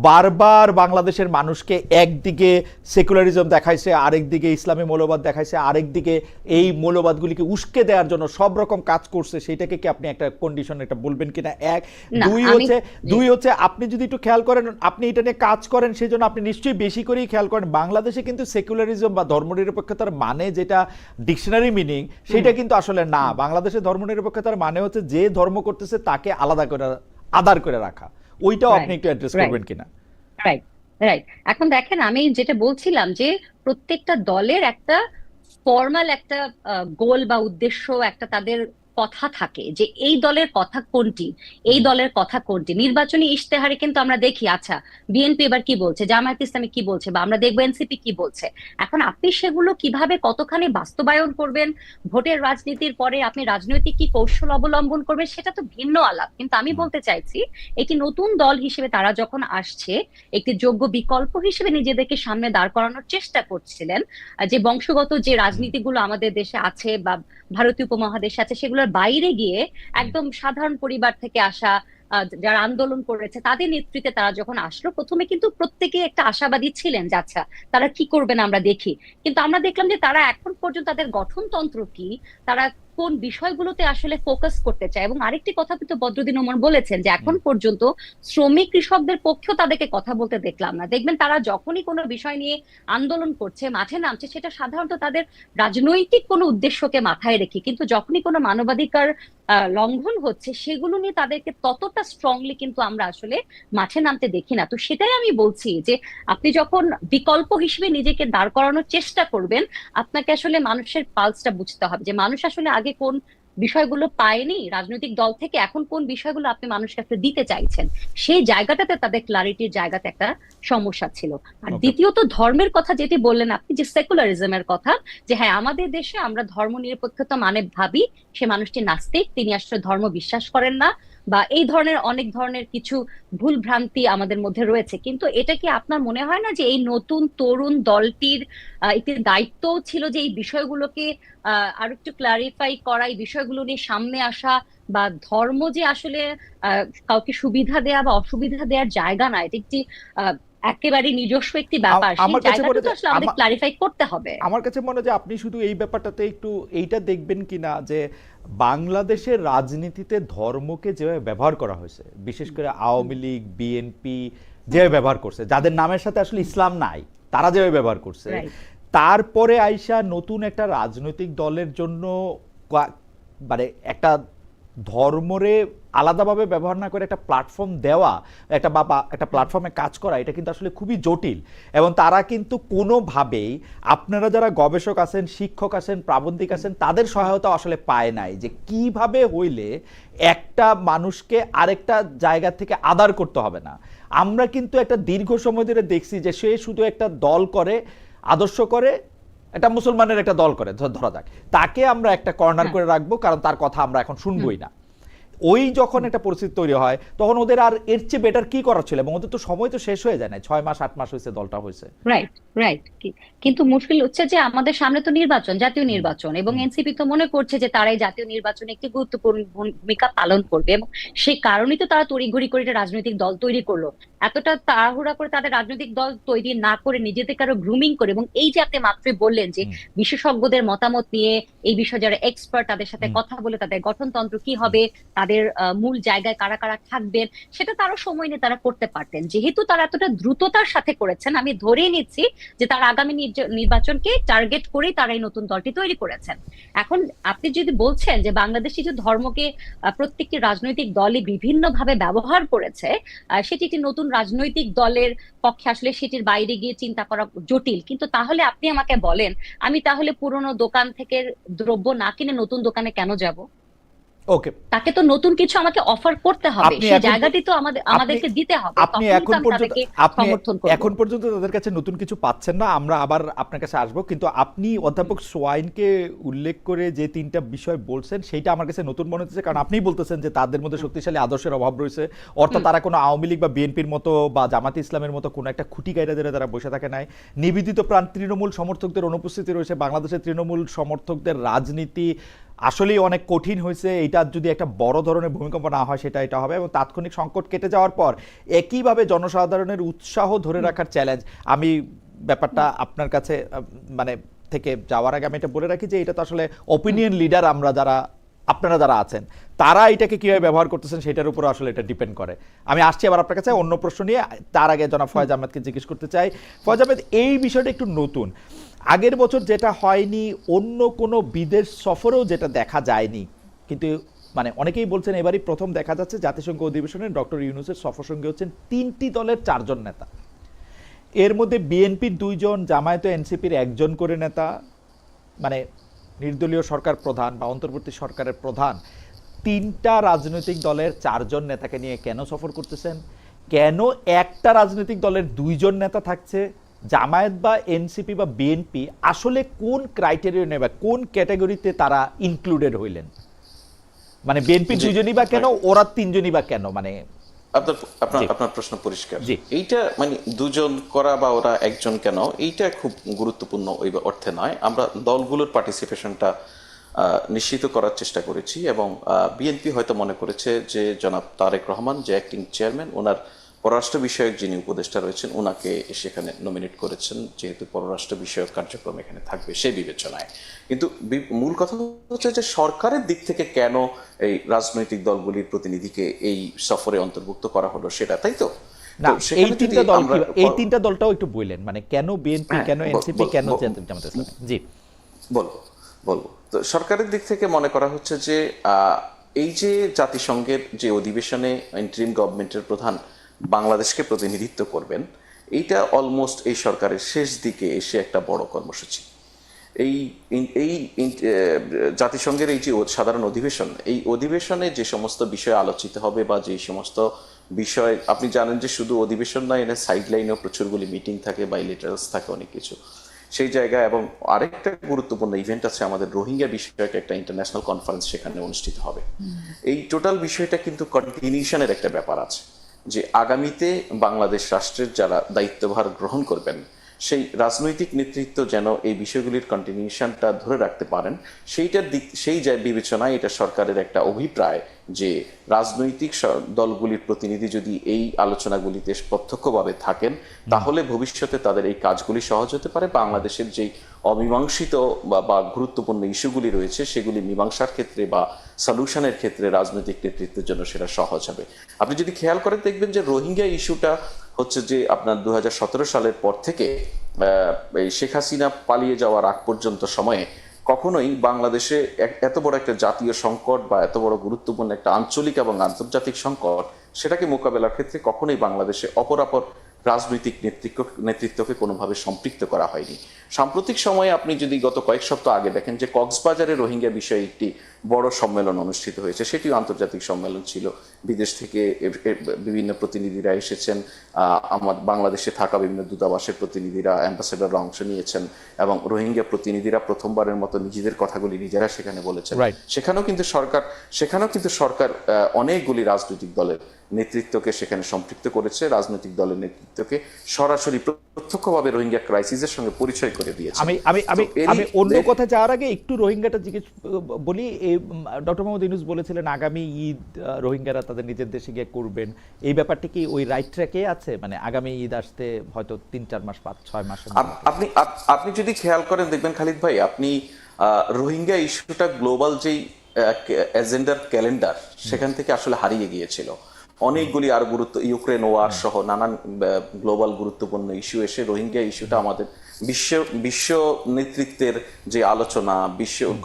বারবার বাংলাদেশের মানুষকে একদিকে সেকুলারিজম দেখাইছে, আরেকদিকে ইসলামী মৌলবাদ দেখাইছে, আরেকদিকে এই মৌলবাদগুলিকে উস্কে দেওয়ার জন্য সব রকম কাজ করছে। সেইটাকে কি আপনি একটা কন্ডিশন এটা বলবেন কিনা? এক। না দুই আমি হচ্ছে জি দুই হচ্ছে আপনি যদি একটু খেয়াল করেন, আপনি এটা নিয়ে কাজ করেন, সেই জন্য আপনি নিশ্চয়ই বেশি করেই খেয়াল করেন বাংলাদেশে কিন্তু সেকুলারিজম বা ধর্মনিরপেক্ষতার মানে যেটা ডিকশনারি মিনিং, সেটা কিন্তু আসলে না। বাংলাদেশে ধর্মনিরপেক্ষতার মানে হচ্ছে যে ধর্ম করতেছে তাকে আলাদা করে আদার করে রাখা। ওইটাও আপনি রাইট, একটু অ্যাড্রেস রাইট, করবেন কিনা? Right, right. এখন দেখেন আমি যেটা বলছিলাম যে প্রত্যেকটা দলের একটা ফর্মাল একটা গোল বা উদ্দেশ্য, একটা তাদের কথা থাকে যে এই দলের কথা কোনটি, এই দলের কথা কোনটি। নির্বাচনী ইশতেহারে কিন্তু আমরা দেখি আচ্ছা বিএনপি এবার কি বলছে, জামায়াত ইসলামী কি বলছে, বা আমরা দেখবো এনসিপি কি বলছে। এখন আপনি সেগুলো কিভাবে কতখানি বাস্তবায়ন করবেন, ভোটের রাজনীতির পরে আপনি রাজনৈতিক কি কৌশল অবলম্বন করবেন, সেটা তো ভিন্ন আলাপ। কিন্তু আমি বলতে চাইছি একটি নতুন দল হিসেবে তারা যখন আসছে, একটি যোগ্য বিকল্প হিসেবে নিজেদেরকে সামনে দাঁড় করানোর চেষ্টা করছিলেন। যে বংশগত যে রাজনীতিগুলো আমাদের দেশে আছে বা ভারতীয় উপমহাদেশে আছে সেগুলোর বাইরে গিয়ে একদম সাধারণ পরিবার থেকে আসা যারা আন্দোলন করেছে তাদের নেতৃত্বে তারা যখন আসলো, প্রথমে কিন্তু প্রত্যেকে একটা আশাবাদী ছিলেন যে আচ্ছা তারা কি করবেন আমরা দেখি। কিন্তু আমরা দেখলাম যে তারা এখন পর্যন্ত তাদের গঠনতন্ত্র কি, তারা কোন বিষয়গুলোতে আসলে ফোকাস করতে চায়। এবং আরেকটি কথা কিন্তু বদরুদ্দিন ওমর বলেছেন যে এখন পর্যন্ত শ্রমিক কৃষকদের পক্ষেও তাদেরকে কথা বলতে দেখলাম না। দেখবেন তারা যখনই কোনো বিষয় নিয়ে আন্দোলন করছে, মাঠে নামছে, সেটা সাধারণত তাদের রাজনৈতিক কোনো উদ্দেশ্যকে মাথায় রেখে, কিন্তু যখনই কোনো মানবাধিকার লঙ্ঘন হচ্ছে সেগুলো নিয়ে তাদেরকে ততটা স্ট্রংলি কিন্তু আমরা আসলে মাঠে নামতে দেখি না। তো সেটাই আমি বলছি যে আপনি যখন বিকল্প হিসেবে নিজেকে দাঁড় করানোর চেষ্টা করবেন, আপনাকে আসলে মানুষের পালসটা বুঝতে হবে যে মানুষ আসলে আগে কোন বিষয়গুলো পায়নি রাজনৈতিক দল থেকে, এখন কোন বিষয়গুলো আপনি মানুষকে আসলে দিতে চাইছেন। সেই জায়গাটাতে তাদের ক্লারিটির জায়গাতে একটা সমস্যা ছিল। আর ওকে। দ্বিতীয়ত ধর্মের কথা যেটি বললেন আপনি, যে সেকুলারিজমের কথা, যে হ্যাঁ আমাদের দেশে আমরা ধর্ম নিরপেক্ষতা মানে ভাবি সে মানুষটি নাস্তিক, তিনি আসলে ধর্ম বিশ্বাস করেন না, বা এই ধরনের অনেক ধরনের কিছু ভুল ভ্রান্তি আমাদের মধ্যে রয়েছে। কিন্তু এটা কি আপনার মনে হয় না যে এই নতুন তরুণ দলটির একটি দায়িত্ব ছিল যে এই বিষয়গুলোকে আরো একটু ক্লারিফাই করা, এই বিষয়গুলো নিয়ে সামনে আসা, বা ধর্ম যে আসলে কাউকে সুবিধা দেয়া বা অসুবিধা দেওয়ার জায়গা না, এটা একটি একেবারে নিজস্ব একটি ব্যাপার, সেই আমার কাছে মনে জায়গাটা তো হয় আসলে আমাদের ক্লারিফাই করতে হবে। আমার কাছে মনে হয় যে আপনি শুধু এই ব্যাপারটাতে একটু এইটা দেখবেন কিনা, যে বাংলাদেশের রাজনীতিতে ধর্মকে যেভাবে ব্যবহার করা হয়েছে, বিশেষ করে আওয়ামী লীগ বিএনপি যেভাবে ব্যবহার করছে, যাদের নামের সাথে আসলে ইসলাম নাই, তারা যেভাবে ব্যবহার করছে, রাইট। তারপরে আইসা নতুন একটা রাজনৈতিক দলের জন্য মানে একটা ধর্মরে আলাদাভাবে ব্যবহার না করে একটা প্ল্যাটফর্ম দেওয়া, একটা বা একটা প্ল্যাটফর্মে কাজ করা, এটা কিন্তু আসলে খুবই জটিল। এবং তারা কিন্তু কোনোভাবেই, আপনারা যারা গবেষক আছেন, শিক্ষক আছেন, প্রাবন্ধিক আছেন, তাদের সহায়তা আসলে পায় নাই যে কিভাবে হইলে একটা মানুষকে আরেকটা জায়গা থেকে আদার করতে হবে না। আমরা কিন্তু একটা দীর্ঘ সময় ধরে দেখছি যে সে শুধু একটা দল করে, আদর্শ করে, একটা মুসলমানের একটা দল করে ধরা যাক, তাকে আমরা একটা কর্নার করে রাখবো, কারণ তার কথা আমরা এখন শুনবোই না। ওই যখন একটা পরিস্থিতি তৈরি হয় তখন ওদের আর এর চেয়ে বেটার কি করার ছিল, এবং ওদের তো সময় তো শেষ হয়ে যায় না, 6 মাস 8 মাস হয়েছে দলটা হয়েছে। Right, right. কিন্তু মুশকিল হচ্ছে যে আমাদের সামনে তো নির্বাচন, জাতীয় হুম, নির্বাচন, এবং হুম, এনসিপি তো মনে করছে যে তারা এই জাতীয় নির্বাচনে একটি গুরুত্বপূর্ণ ভূমিকা পালন করবে, এবং সেই কারণেই তো তারা তড়িঘড়ি করে একটা রাজনৈতিক দল তৈরি করলো। এতটা তাড়াহুড়া করে তাদের রাজনৈতিক দল তৈরি না করে নিজেদেরকে আরো গ্রুমিং করে, এবং এই যে আপনি মাত্রই বললেন যে হুম, বিশেষজ্ঞদের মতামত নিয়ে, এই বিষয়ে যারা এক্সপার্ট তাদের সাথে হুম, কথা বলে তাদের গঠনতন্ত্র কি হুম। হবে, তাদের মূল জায়গায় কারা কারা থাকবেন, সেটা তারও সময় নিয়ে তারা করতে পারতেন। যেহেতু তারা এতটা দ্রুততার সাথে করেছেন, আমি ধরেই নিচ্ছি যে তারা আগামী নির্বাচনকে টার্গেট করেই তারা এই নতুন দলটি তৈরি করেছেন। এখন আপনি যদি বলছেন যে বাংলাদেশি যে ধর্মকে প্রত্যেকটি রাজনৈতিক দলই বিভিন্ন ভাবে ব্যবহার করেছে, সেটি একটি নতুন রাজনৈতিক দলের পক্ষে আসলে সেটির বাইরে গিয়ে চিন্তা করা জটিল। কিন্তু তাহলে আপনি আমাকে বলেন, আমি তাহলে পুরনো দোকান থেকে দ্রব্য না কিনে নতুন দোকানে কেন যাব? ওকে, তাকে তো নতুন কিছু আমাকে অফার করতে হবে, আপনি সেই এখন জায়গাটি তো আপনি আমাদেরকে দিতে হবে, আপনি তখনই তো এখন আমি পর্যন্ত তাদেরকে আপনি সমর্থন করব। এখন পর্যন্ত তাদের কাছে নতুন কিছু পাচ্ছেন না, আমরা আবার আপনার কাছে আসবো, কিন্তু আপনি অধ্যাপক সোয়াইনকে উল্লেখ করে যে 3টা বিষয় বলছেন সেইটা আমার কাছে নতুন মনে হচ্ছে, কারণ আপনিই বলতেছেন যে তাদের মধ্যে শক্তিশালী আদর্শের অভাব রয়েছে, অর্থাৎ তারা কোনো আওয়ামী লীগ বা বিএনপির মতো বা জামাতে ইসলামের মতো কোনো একটা খুঁটি গাইরা ধরে তারা বসে থাকে নাই। নিবেদিত প্রাণ তৃণমূল সমর্থকদের অনুপস্থিতি রয়েছে, বাংলাদেশের তৃণমূল সমর্থকদের রাজনীতি আসলেই অনেক কঠিন হয়েছে, এইটার যদি একটা বড় ধরনের ভূমিকম্প না হয় সেটা এটা হবে, এবং তাৎক্ষণিক সংকট কেটে যাওয়ার পর একইভাবে জনসাধারণের উৎসাহ ধরে রাখার চ্যালেঞ্জ। আমি ব্যাপারটা আপনার কাছে মানে থেকে যাওয়ার আগে আমি এটা বলে রাখি যে এটা তো আসলে ওপিনিয়ন লিডার আমরা যারা, আপনারা যারা আছেন তারা এটাকে কিভাবে ব্যবহার করতেছেন সেটার উপর আসলে এটা ডিপেন্ড করে। আমি আসছি আবার আপনার কাছে অন্য প্রশ্ন নিয়ে, তার আগে জনাব ফয়েজ আহমেদকে জিজ্ঞেস করতে চাই। ফয়েজ আহমেদ, এই বিষয়টা একটু নতুন, আগের বছর যেটা হয়নি, অন্য কোনো বিদেশ সফরেও যেটা দেখা যায়নি, কিন্তু মানে অনেকেই বলছেন এবারই প্রথম দেখা যাচ্ছে জাতিসংঘ অধিবেশনে ডক্টর ইউনূসের সফর সঙ্গে হচ্ছেন 3টি দলের 4জন নেতা, এর মধ্যে বিএনপির 2জন, জামায়াত ও এনসিপির 1জন করে নেতা, মানে নির্দলীয় সরকার প্রধান বা অন্তর্বর্তী সরকারের প্রধান 3টা রাজনৈতিক দলের 4জন নেতাকে নিয়ে কেন সফর করতেছেন? কেন একটা রাজনৈতিক দলের 2জন নেতা থাকছে? জামায়াত বা এনসিপি বা বিএনপি আসলে কোন ক্রাইটেরিয়া নেবে, কোন ক্যাটাগরিতে তারা ইনক্লুডেড হইলেন? মানে বিএনপি জি, 2জনই বা কেন, ওরা 3জনই বা কেন? মানে আপনার আপনার জি, আপনার প্রশ্ন পরিষ্কার। জি, এইটা মানে দুজন করা বা ওরা একজন কেন, এইটা খুব গুরুত্বপূর্ণ ওই অর্থে নয়। আমরা দলগুলোর পার্টিসিপেশনটা নিশ্চিত করার চেষ্টা করেছি, এবং বিএনপি হয়তো মনে করেছে যে জনাব তারেক রহমান যে অ্যাক্টিং চেয়ারম্যান, ওনার পররাষ্ট্র বিষয়ক যিনি উপদেষ্টা রয়েছেন ওনাকে সেখানে নমিনেট করেছেন, যেহেতু পররাষ্ট্র বিষয়ক কার্যক্রম এখানে থাকবে সেই বিবেচনায়। কিন্তু মূল কথা হচ্ছে যে সরকারের দিক থেকে কেন এই রাজনৈতিক দলগুলির প্রতিনিধিকে এই সফরে অন্তর্ভুক্ত করা হলো সেটা, তাই তো? না, তো এই সেখানে যদি 3টা দল আমরা এই 3টা দলটাও একটু বললেন, মানে কেন বিএনপি, হ্যাঁ, কেন এনসিপি, কেন জামাত ইসলামী? জি, বলবো বলবো তো সরকারের দিক থেকে মনে করা হচ্ছে যে এই যে জাতিসংঘের যে অধিবেশনে ইন্টারিম গভর্নমেন্টের প্রধান বাংলাদেশকে প্রতিনিধিত্ব করবেন, এইটা অলমোস্ট এই সরকারের শেষ দিকে এসে একটা বড় কর্মসূচি। এই এই জাতিসংঘের এই যে সাধারণ অধিবেশন, এই অধিবেশনে যে সমস্ত বিষয় আলোচিত হবে বা যে সমস্ত বিষয়, আপনি জানেন যে শুধু অধিবেশন নয়, এনে সাইড লাইনেও প্রচুরগুলি মিটিং থাকে, বাইলেটারালস থাকে, অনেক কিছু সেই জায়গায়। এবং আরেকটা গুরুত্বপূর্ণ ইভেন্ট আছে আমাদের, রোহিঙ্গা বিষয়ক একটা ইন্টারন্যাশনাল কনফারেন্স সেখানে অনুষ্ঠিত হবে। এই টোটাল বিষয়টা কিন্তু কন্টিনিউশনের একটা ব্যাপার আছে, যে আগামীতে বাংলাদেশ রাষ্ট্রের যারা দায়িত্বভার গ্রহণ করবেন সেই রাজনৈতিক নেতৃত্ব যেন এই বিষয়গুলির কন্টিনিউশনটা ধরে রাখতে পারেন, সেইটার দিক সেই বিবেচনায় এটা সরকারের একটা অভিপ্রায় যে রাজনৈতিক দলগুলির প্রতিনিধি যদি এই আলোচনাগুলিতে প্রত্যক্ষভাবে থাকেন তাহলে ভবিষ্যতে তাদের এই কাজগুলি সহজ হতে পারে, বাংলাদেশের যেই অমীমাংসিত বা গুরুত্বপূর্ণ ইস্যুগুলি রয়েছে সেগুলি মীমাংসার ক্ষেত্রে বা সলিউশনের ক্ষেত্রে রাজনৈতিক নেতৃত্বের জন্য সেটা সহজ হবে। আপনি যদি খেয়াল করে দেখবেন যে রোহিঙ্গা ইস্যুটা হচ্ছে যে আপনার 2017 সালের পর থেকে এই শেখ হাসিনা পালিয়ে যাওয়ার আগ পর্যন্ত সময়ে কখনোই বাংলাদেশে এত বড় একটা জাতীয় সংকট বা এত বড় গুরুত্বপূর্ণ একটা আঞ্চলিক এবং আন্তর্জাতিক সংকট, সেটাকে মোকাবেলার ক্ষেত্রে কখনোই বাংলাদেশে অপরাপর রাজনৈতিক নেতৃত্বকে কোনোভাবে সম্পৃক্ত করা হয়নি। সাম্প্রতিক সময়ে আপনি যদি গত কয়েক সপ্তাহ আগে দেখেন যে কক্সবাজারে রোহিঙ্গা বিষয়ে একটি বড় সম্মেলন অনুষ্ঠিত হয়েছে, সেটিও আন্তর্জাতিক সম্মেলন ছিল। বিদেশ থেকে বিভিন্ন প্রতিনিধিরা এসেছেন, আমার বাংলাদেশে থাকা বিভিন্ন দূতাবাসের প্রতিনিধিরা, অ্যাম্বাসেডররা অংশ নিয়েছেন এবং রোহিঙ্গা প্রতিনিধিরা প্রথমবারের মতো নিজেদের কথাগুলি নিজেরা সেখানে বলেছেন। সেখানেও কিন্তু সরকার অনেকগুলি রাজনৈতিক দলের নেতৃত্বকে সেখানে সম্পৃক্ত করেছে, রাজনৈতিক দলের নেতৃত্বকে সরাসরি প্রত্যক্ষভাবে রোহিঙ্গা ক্রাইসিসের সঙ্গে পরিচয় করে দিয়েছে। আমি অন্য কথা যাওয়ার আগে একটু রোহিঙ্গাটা জিজ্ঞেস বলি। ডক্টর মোহাম্মদ ইউনূস বলেছিলেন আগামী ঈদ রোহিঙ্গারা তাদের নিজের দেশে গিয়ে করবেন, এই ব্যাপারটা কি ওই রাইট ট্র্যাকে আছে? মানে আগামী ঈদ আসতে হয়তো 3-4 মাস 5-6 মাস। আপনি যদি খেয়াল করেন দেখবেন খালিদ ভাই, আপনি রোহিঙ্গা ইস্যুটা গ্লোবাল যেই এজেন্ডার ক্যালেন্ডার সেখান থেকে আসলে হারিয়ে গিয়েছিল। অনেকগুলি আর ইউক্রেন ওয়ার সহ নানান গ্লোবাল গুরুত্বপূর্ণ ইস্যু এসে রোহিঙ্গা ইস্যুটা আমাদের বিশ্ব নেতৃত্বের যে আলোচনা,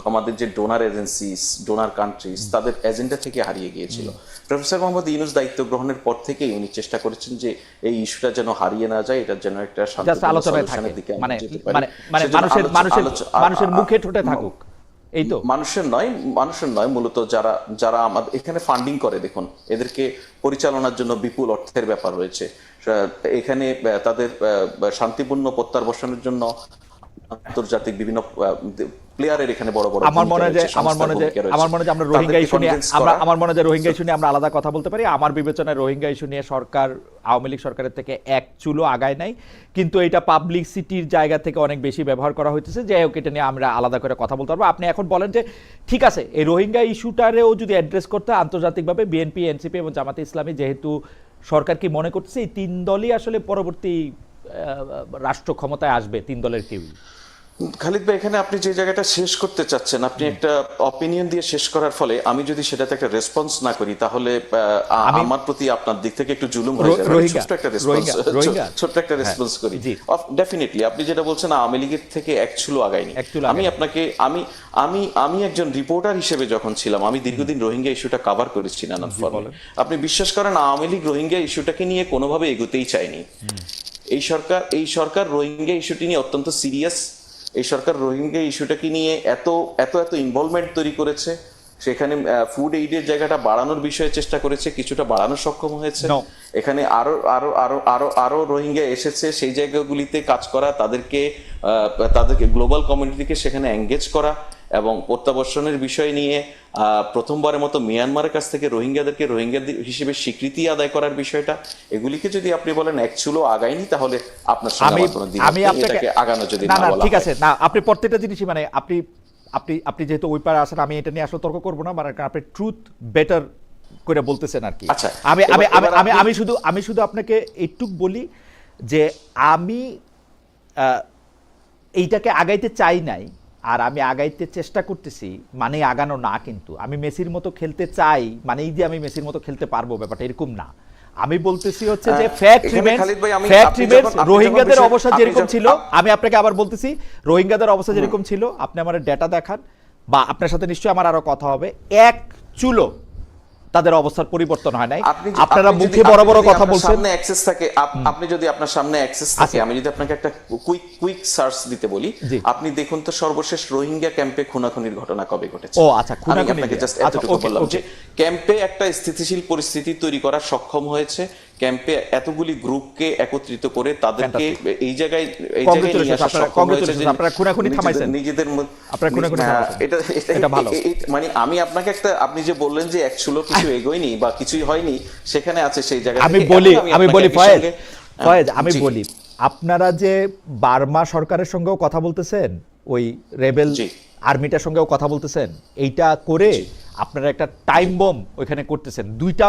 আমাদের যে ডোনার এজেন্সিস, ডোনার কান্ট্রিজ, তাদের এজেন্ডা থেকে হারিয়ে গিয়েছিল। প্রফেসর মোহাম্মদ ইউনূস দায়িত্ব গ্রহণের পর থেকেই উনি চেষ্টা করেছেন যে এই ইস্যুটা যেন হারিয়ে না যায়, এটা যেন একটা শান্তিপূর্ণ সলিউশনের দিকে আমরা যেতে পারি। মানুষের মুখে ঠোঁটে থাকুক, এই তো। মানুষের নয়, মূলত যারা আমাদের এখানে ফান্ডিং করে, দেখুন এদেরকে পরিচালনার জন্য বিপুল অর্থের ব্যাপার রয়েছে। এখানে তাদের শান্তিপূর্ণ প্রত্যাবর্তনের জন্য আন্তর্জাতিক বিভিন্ন প্লেয়ারের এখানে বড় বড় আমার মনে হয় আমরা রোহিঙ্গা ইস্যু নিয়ে আমরা আলাদা কথা বলতে পারি। আমার বিবেচনায় রোহিঙ্গা ইস্যু নিয়ে সরকার আওয়ামী লীগ সরকারের থেকে এক চুলো আগায় নাই, কিন্তু এটা পাবলিসিটির জায়গা থেকে অনেক বেশি ব্যবহার করা হচ্ছে। যাই হোক, এটা নিয়ে আমরা আলাদা করে কথা বলতে পারবো। আপনি এখন বলেন যে ঠিক আছে, এই রোহিঙ্গা ইস্যুটারেও যদি অ্যাড্রেস করতে আন্তর্জাতিকভাবে বিএনপি, এনসিপি এবং জামাতে ইসলামী, যেহেতু সরকার কি মনে করছে এই 3 দলই আসলে পরবর্তী রাষ্ট্র ক্ষমতায় আসবে, 3 দলের কেউ? খালিদ ভাই, এখানে আপনি যে জায়গাটা শেষ করতে চাচ্ছেন, আপনি একটা অপিনিয়ন দিয়ে শেষ করার ফলে আমি যদি সেটাতে একটা রেসপন্স না করি, তাহলে আমার প্রতি আপনার দিক থেকে একটু জুলুম হয়ে যাবে। ছোট্ট একটা রেসপন্স করি। ডেফিনেটলি আপনি যেটা বলছেন আওয়ামী লীগের থেকে এক চুলো আগায়নি। আমি একজন রিপোর্টার হিসেবে যখন ছিলাম, আমি দীর্ঘদিন রোহিঙ্গা ইস্যুটা কভার করেছি নানান ফর্মে। আপনি বিশ্বাস করেন আওয়ামী লীগ রোহিঙ্গা ইস্যুটাকে নিয়ে কোনোভাবে এগোতেই চায়নি। এই সরকার রোহিঙ্গা ইস্যুটি নিয়ে অত্যন্ত সিরিয়াস। এই সরকার রোহিঙ্গা ইস্যুটাকে নিয়ে এত ইনভলভমেন্ট তৈরি করেছে, সেখানে ফুড এইডের জায়গাটা বাড়ানোর বিষয়ে চেষ্টা করেছে, কিছুটা বাড়ানোর সক্ষম হয়েছে। এখানে আরো রোহিঙ্গা এসেছে, সেই জায়গাগুলিতে কাজ করা, তাদেরকে গ্লোবাল কমিউনিটিকে সেখানে এঙ্গেজ করা এবং প্রত্যাবর্তনের বিষয় নিয়ে প্রথমবারের মতো মিয়ানমারের কাছ থেকে রোহিঙ্গাদেরকে রোহিঙ্গা হিসেবে স্বীকৃতি আদায় করার বিষয়টা, এগুলিকে যদি আপনি বলেন এক চুলো আগায়নি, তাহলে আপনার সঙ্গে এটাকে আগানো যদি না বলা হয়। ঠিক আছে, না আপনি প্রত্যেকটা জিনিসই মানে আপনি যেহেতু ওই পারে আসেন, আমি এটা নিয়ে আসলে তর্ক করবো না, মানে আপনি ট্রুথ বেটার করে বলতেছেন আর কি। আচ্ছা, আমি শুধু আপনাকে এইটুক বলি যে আমি এইটাকে আগাইতে চাই নাই, আর আমি আগাইতে চেষ্টা করতেছি, মানে আগানো না। কিন্তু আমি মেসির মতো খেলতে চাই মানে এই যে আমি মেসির মতো খেলতে পারবো, ব্যাপারটা এরকম না। আমি বলতেছি হচ্ছে যে ফ্যাক্ট রিমেন্স, রোহিঙ্গাদের অবস্থা যেরকম ছিল, আমি আপনাকে আবার বলতেছি রোহিঙ্গাদের অবস্থা যেরকম ছিল, আপনি আমার ডেটা দেখান বা আপনার সাথে নিশ্চয়ই আমার আরো কথা হবে, এক চুলো তাদের অবস্থার পরিবর্তন হয় নাই। আপনারা মুখে বড় বড় কথা বলছেন। সামনে অ্যাক্সেস থাকে, আপনি যদি আপনার সামনে অ্যাক্সেস থাকে, আমি যদি আপনাকে একটা কুইক সার্চ দিতে বলি, আপনি দেখুন তো সর্বশেষ রোহিঙ্গা ক্যাম্পে খুনাখুনির ঘটনা কবে ঘটেছে। ও আচ্ছা, খুনাখুনি আপনাকে জাস্ট এতটুকু বললাম যে ক্যাম্পে একটা স্থিতিশীল পরিস্থিতি তৈরি করা সক্ষম হয়েছে। ক্যাম্পে এতগুলি গ্রুপকে একত্রিত করে তাদেরকে এই জায়গায় নিয়ে আসা সক্ষম হয়েছে যে আপনারা খুনাখুনি থামাইছেন, নিজেদের এটা ভালো। মানে আমি আপনাকে একটা, আপনি যে বললেন যে একচুলো কিছু এগোয়নি বা কিছুই হয়নি, সেখানে আছে সেই জায়গায় আমি বলি ফয়েজ, আমি বলি আপনারা যে বার্মা সরকারের সঙ্গেও কথা বলতেছেন, ওই রেবেল আর্মিটার সঙ্গেও কথা বলতেছেন, এইটা করে আপনারা একটা টাইম বম ওইখানে করতেছেন। দুইটা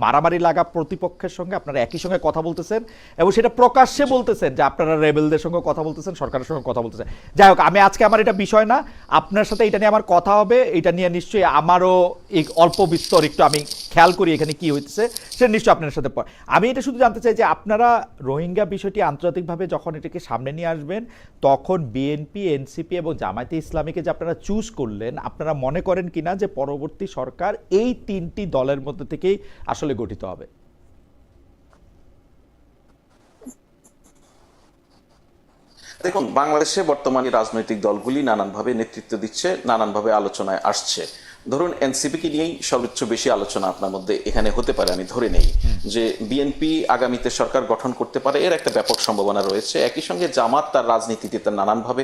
মারামারি লাগা প্রতিপক্ষের সঙ্গে আপনারা একই সঙ্গে কথা বলতেছেন এবং সেটা প্রকাশ্যে বলতেছেন যে আপনারা রেবেলদের সঙ্গে কথা বলতেছেন, সরকারের সঙ্গে কথা বলতেছেন। যাই হোক, আমি আজকে আমার এটা বিষয় না, আপনার সাথে এটা নিয়ে আমার কথা হবে। এটা নিয়ে নিশ্চয়ই আমারও এই অল্প বিস্তর একটু আমি খেয়াল করি এখানে কি হইতেছে, সেটা নিশ্চয়ই আপনার সাথে। আমি এটা শুধু জানতে চাই যে আপনারা রোহিঙ্গা বিষয়টি আন্তর্জাতিকভাবে যখন এটাকে সামনে নিয়ে আসবেন, তখন বিএনপি, এনসিপি এবং জামায়াতে ইসলামীকে যে আপনারা চুজ করলেন, আপনারা মনে করেন কিনা যে পরবর্তী সরকার এই 3টি দলের মধ্যে থেকেই আসলে গঠিত হবে? দেখুন, বাংলাদেশে বর্তমানে রাজনৈতিক দলগুলি নানানভাবে নেতৃত্ব দিচ্ছে, নানানভাবে আলোচনায় আসছে। ধরুন এনসিপিকে নিয়েই সর্বোচ্চ বেশি আলোচনা আপনার মধ্যে এখানে হতে পারে, আমি ধরে নেই যে বিএনপি আগামীতে সরকার গঠন করতে পারে, এর একটা ব্যাপক সম্ভাবনা রয়েছে। একই সঙ্গে জামাত তার রাজনীতিতে তার নানানভাবে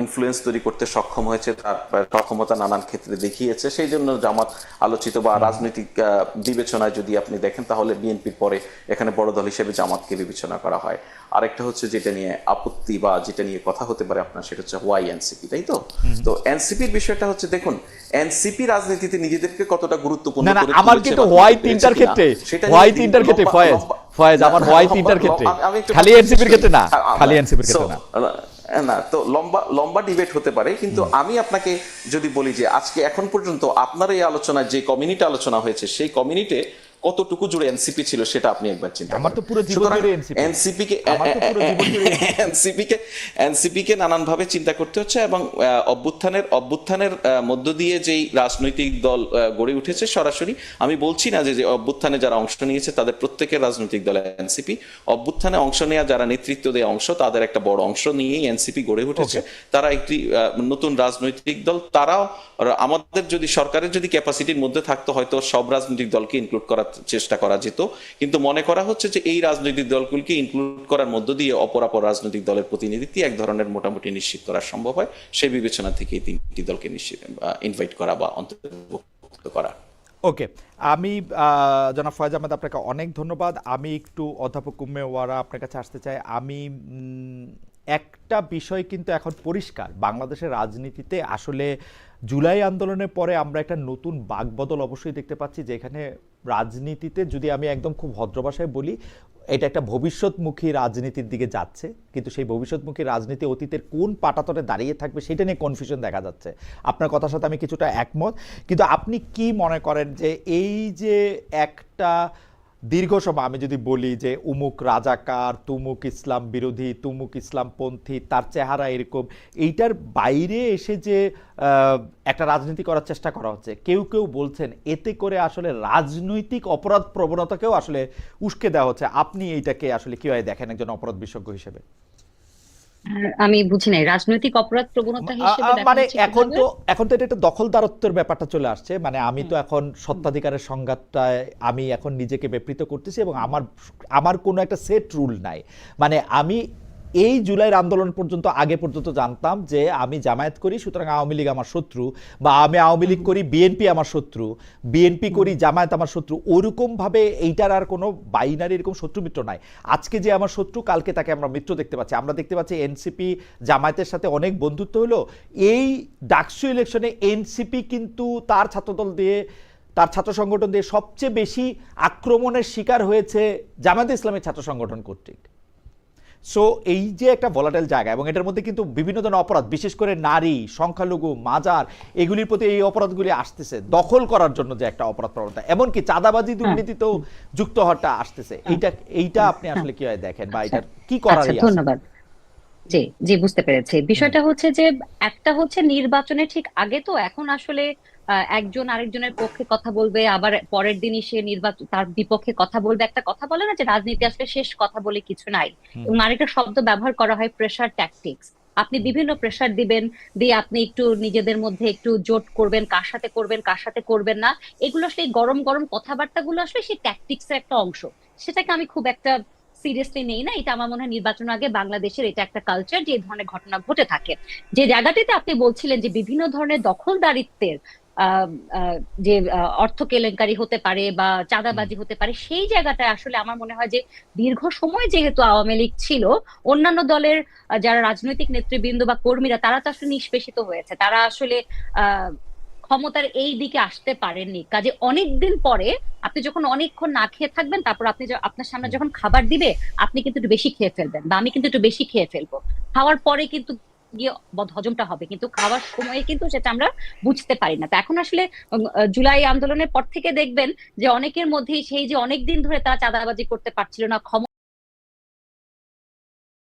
ইনফ্লুয়েন্স তৈরি করতে সক্ষম হয়েছে, তার সক্ষমতা নানান ক্ষেত্রে দেখিয়েছে, সেই জন্য জামাত আলোচিত। বা রাজনৈতিক বিবেচনায় যদি আপনি দেখেন তাহলে বিএনপির পরে এখানে বড় দল হিসেবে জামাতকে বিবেচনা করা হয়। আরেকটা হচ্ছে যেটা নিয়ে আপত্তি বা যেটা নিয়ে কথা হতে পারে আপনার, সেটা হচ্ছে ওয়াই এনসিপি, তাই তো? তো এনসিপির বিষয়টা হচ্ছে, দেখুন এনসিপি রাজনীতিতে নিজেদেরকে কতটা গুরুত্বপূর্ণ না না, করে আমার তুলেছে কিন্তু বা হোয়াই তুলতে তিনটার পেরেছে কিনা, ক্ষেত্রে, সেটা হোয়াই নিয়ে তিনটার ক্ষেত্রে লম্বা- ফয়েজ, লম্বা- ফয়েজ আমার হোয়াই তিনটার ক্ষেত্রে, আমি একটু খালি কথা এনসিপির শেষ ক্ষেত্রে না, করি। খালি এনসিপির ক্ষেত্রে না। না, তো লম্বা লম্বা ডিবেট হতে পারে, কিন্তু আমি আপনাকে যদি বলি যে আজকে এখন পর্যন্ত আপনার এই আলোচনায় যে কমিউনিটি আলোচনা হয়েছে, সেই কমিউনিটি কতটুকু জুড়ে এনসিপি ছিল সেটা আপনি একবার চিন্তা করেন। আমার তো পুরো জীবন জুড়ে NCP। এনসিপিকে আমার তো পুরো জীবন জুড়ে এনসিপিকে নানানভাবে চিন্তা করতে হচ্ছে, এবং অভ্যুত্থানের মধ্য দিয়ে যেই রাজনৈতিক দল গড়ে উঠেছে, সরাসরি আমি বলছি না যে যে অভ্যুত্থানে যারা অংশ নিয়েছে তাদের প্রত্যেকের রাজনৈতিক দল এনসিপি, অভ্যুত্থানে অংশ নেওয়া যারা নেতৃত্ব দেয় অংশ, তাদের একটা বড় অংশ নিয়েই এনসিপি গড়ে উঠেছে। তারা একটি নতুন রাজনৈতিক দল। তারাও আমাদের যদি সরকারের যদি ক্যাপাসিটির মধ্যে থাকতো, হয়তো সব রাজনৈতিক দলকে ইনক্লুড করার চেষ্টা করা যেত, কিন্তু মনে করা হচ্ছে যে এই রাজনৈতিক দলগুলিকে ইনক্লুড করার মধ্য দিয়ে অপরাপর রাজনৈতিক দলের প্রতিনিধিত্ব এক ধরনের মোটামুটি নিশ্চিত করা সম্ভব হয়। সেই বিবেচনা থেকে এই তিনটি দলকে ইনভাইট করা বা অন্তর্ভুক্ত করা। ওকে, আমি জনাব ফয়েজ আহমেদ, আপনাকে অনেক ধন্যবাদ। আমি একটু অধ্যাপক উম্মে ওয়ারা আপনার কাছে আসতে চাই। আমি একটা বিষয় কিন্তু এখন পরিষ্কার, বাংলাদেশের রাজনীতিতে আসলে জুলাই আন্দোলনের পরে আমরা একটা নতুন বাকবদল অবশ্যই দেখতে পাচ্ছি, যেখানে রাজনীতিতে যদি আমি একদম খুব ভদ্র ভাষায় বলি, এটা একটা ভবিষ্যৎমুখী রাজনীতির দিকে যাচ্ছে, কিন্তু সেই ভবিষ্যৎমুখী রাজনীতি অতীতের কোন পাটাতনে দাঁড়িয়ে থাকবে সেটা নিয়ে কনফিউশন দেখা যাচ্ছে। আপনার কথার সাথে আমি কিছুটা একমত, কিন্তু আপনি কি মনে করেন যে এই যে একটা দীর্ঘ সময় আমি যদি বলি যে উমুক রাজাকার, তুমুক ইসলাম বিরোধী, তুমুক ইসলামপন্থী, তার চেহারা এরকম, এইটার বাইরে এসে যে একটা রাজনীতি করার চেষ্টা করা হচ্ছে, কেউ কেউ বলছেন এতে করে আসলে রাজনৈতিক অপরাধ প্রবণতাকেও আসলে উস্কে দেওয়া হচ্ছে। আপনি এইটাকে আসলে কিভাবে দেখেন একজন অপরাধ বিশেষজ্ঞ হিসেবে? আমি বুঝি নাই, রাজনৈতিক অপরাধ প্রবণতা হিসেবে দেখা মানে হচ্ছে এখন কিভাবে? তো এটা একটা দখলদারত্বের ব্যাপারটা চলে আসছে। মানে আমি তো এখন সত্ত্বাধিকারের সংজ্ঞাটায় আমি এখন নিজেকে বিবৃত করতেছি, এবং আমার কোনো একটা সেট রুল নাই। মানে আমি এই জুলাইয়ের আন্দোলন পর্যন্ত, আগে পর্যন্ত জানতাম যে আমি জামায়াত করি সুতরাং আওয়ামী লীগ আমার শত্রু, বা আমি আওয়ামী লীগ করি বিএনপি আমার শত্রু, বিএনপি করি জামায়াত আমার শত্রু। ওরকম ভাবে এইটার আর কোনো বাইনারি এরকম শত্রু মিত্র নাই। আজকে যে আমার শত্রু, কালকে তাকে আমরা মিত্র দেখতে পাচ্ছি। আমরা দেখতে পাচ্ছি এনসিপি জামায়াতের সাথে অনেক বন্ধুত্ব হলো। এই ডাকসু ইলেকশনে এনসিপি কিন্তু তার ছাত্রদল দিয়ে, তার ছাত্র সংগঠন দিয়ে সবচেয়ে বেশি আক্রমণের শিকার হয়েছে জামায়াতে ইসলামের ছাত্র সংগঠন কর্তৃক। সো এই যে একটা ভলাটাইল জায়গা, এবং এটার মধ্যে কিন্তু বিভিন্ন ধরনের অপরাধ, বিশেষ করে নারী, সংখ্যালঘু, মাজার, এগুলির প্রতি এই অপরাধগুলি আসতেছে, দখল করার জন্য যে একটা অপরাধ প্রবণতা, এমনকি চাঁদাবাজি দুর্নীতিতেও যুক্ত হওয়াটা আসতেছে। এইটা আপনি আসলে কিভাবে দেখেন, বা এটা কি করার? ধন্যবাদ। জি জি, বুঝতে পেরেছি। বিষয়টা হচ্ছে যে একটা হচ্ছে নির্বাচনে ঠিক আগে, তো এখন আসলে একজন আরেকজনের পক্ষে কথা বলবে, আবার পরের দিনই সে নির্বাচন তার বিপক্ষে কথা বলবে। একটা কথা বলে না যে রাজনীতি আসলে শেষ কথা বলে কিছু নাই, এবং আরেকটা শব্দ ব্যবহার করা হয় প্রেসার ট্যাকটিক্স। আপনি বিভিন্ন প্রেসার দিবেন, দিয়ে আপনি একটু নিজেদের মধ্যে একটু জোট করবেন, কার সাথে করবেন কার সাথে করবেন না, এগুলো আসলে এই গরম গরম কথাবার্তাগুলো আসলে সেই ট্যাকটিক্স এর একটা অংশ। সেটাকে আমি খুব একটা সিরিয়াসলি নেই না। এটা আমার মনে হয় নির্বাচন আগে বাংলাদেশের এটা একটা কালচার, যে এই ধরনের ঘটনা ঘটে থাকে। যে জায়গাটিতে আপনি বলছিলেন যে বিভিন্ন ধরনের দখলদারিত্বের আহ আহ, যে অর্থ কেলেঙ্কারি হতে পারে বা চাঁদাবাজি হতে পারে, সেই জায়গাটায় আসলে আমার মনে হয় যে দীর্ঘ সময় যেহেতু আওয়ামী লীগ ছিল, অন্যান্য দলের যারা রাজনৈতিক নেতৃবৃন্দ বা কর্মীরা, তারা তো আসলে নিষ্পেষিত হয়েছে। তারা আসলে আহ ক্ষমতার এই দিকে আসতে পারেননি। কাজে অনেকদিন পরে আপনি যখন অনেকক্ষণ না খেয়ে থাকবেন, তারপর আপনি আপনার সামনে যখন খাবার দিবে, আপনি কিন্তু একটু বেশি খেয়ে ফেলবেন, বা আমি কিন্তু একটু বেশি খেয়ে ফেলবো। খাওয়ার পরে কিন্তু গিয়ে হজমটা হবে, কিন্তু খাওয়ার সময়ে কিন্তু সেটা আমরা বুঝতে পারি না। তো এখন আসলে জুলাই আন্দোলনের পর থেকে দেখবেন যে অনেকের মধ্যেই সেই যে অনেকদিন ধরে তারা চাঁদাবাজি করতে পারছিল না,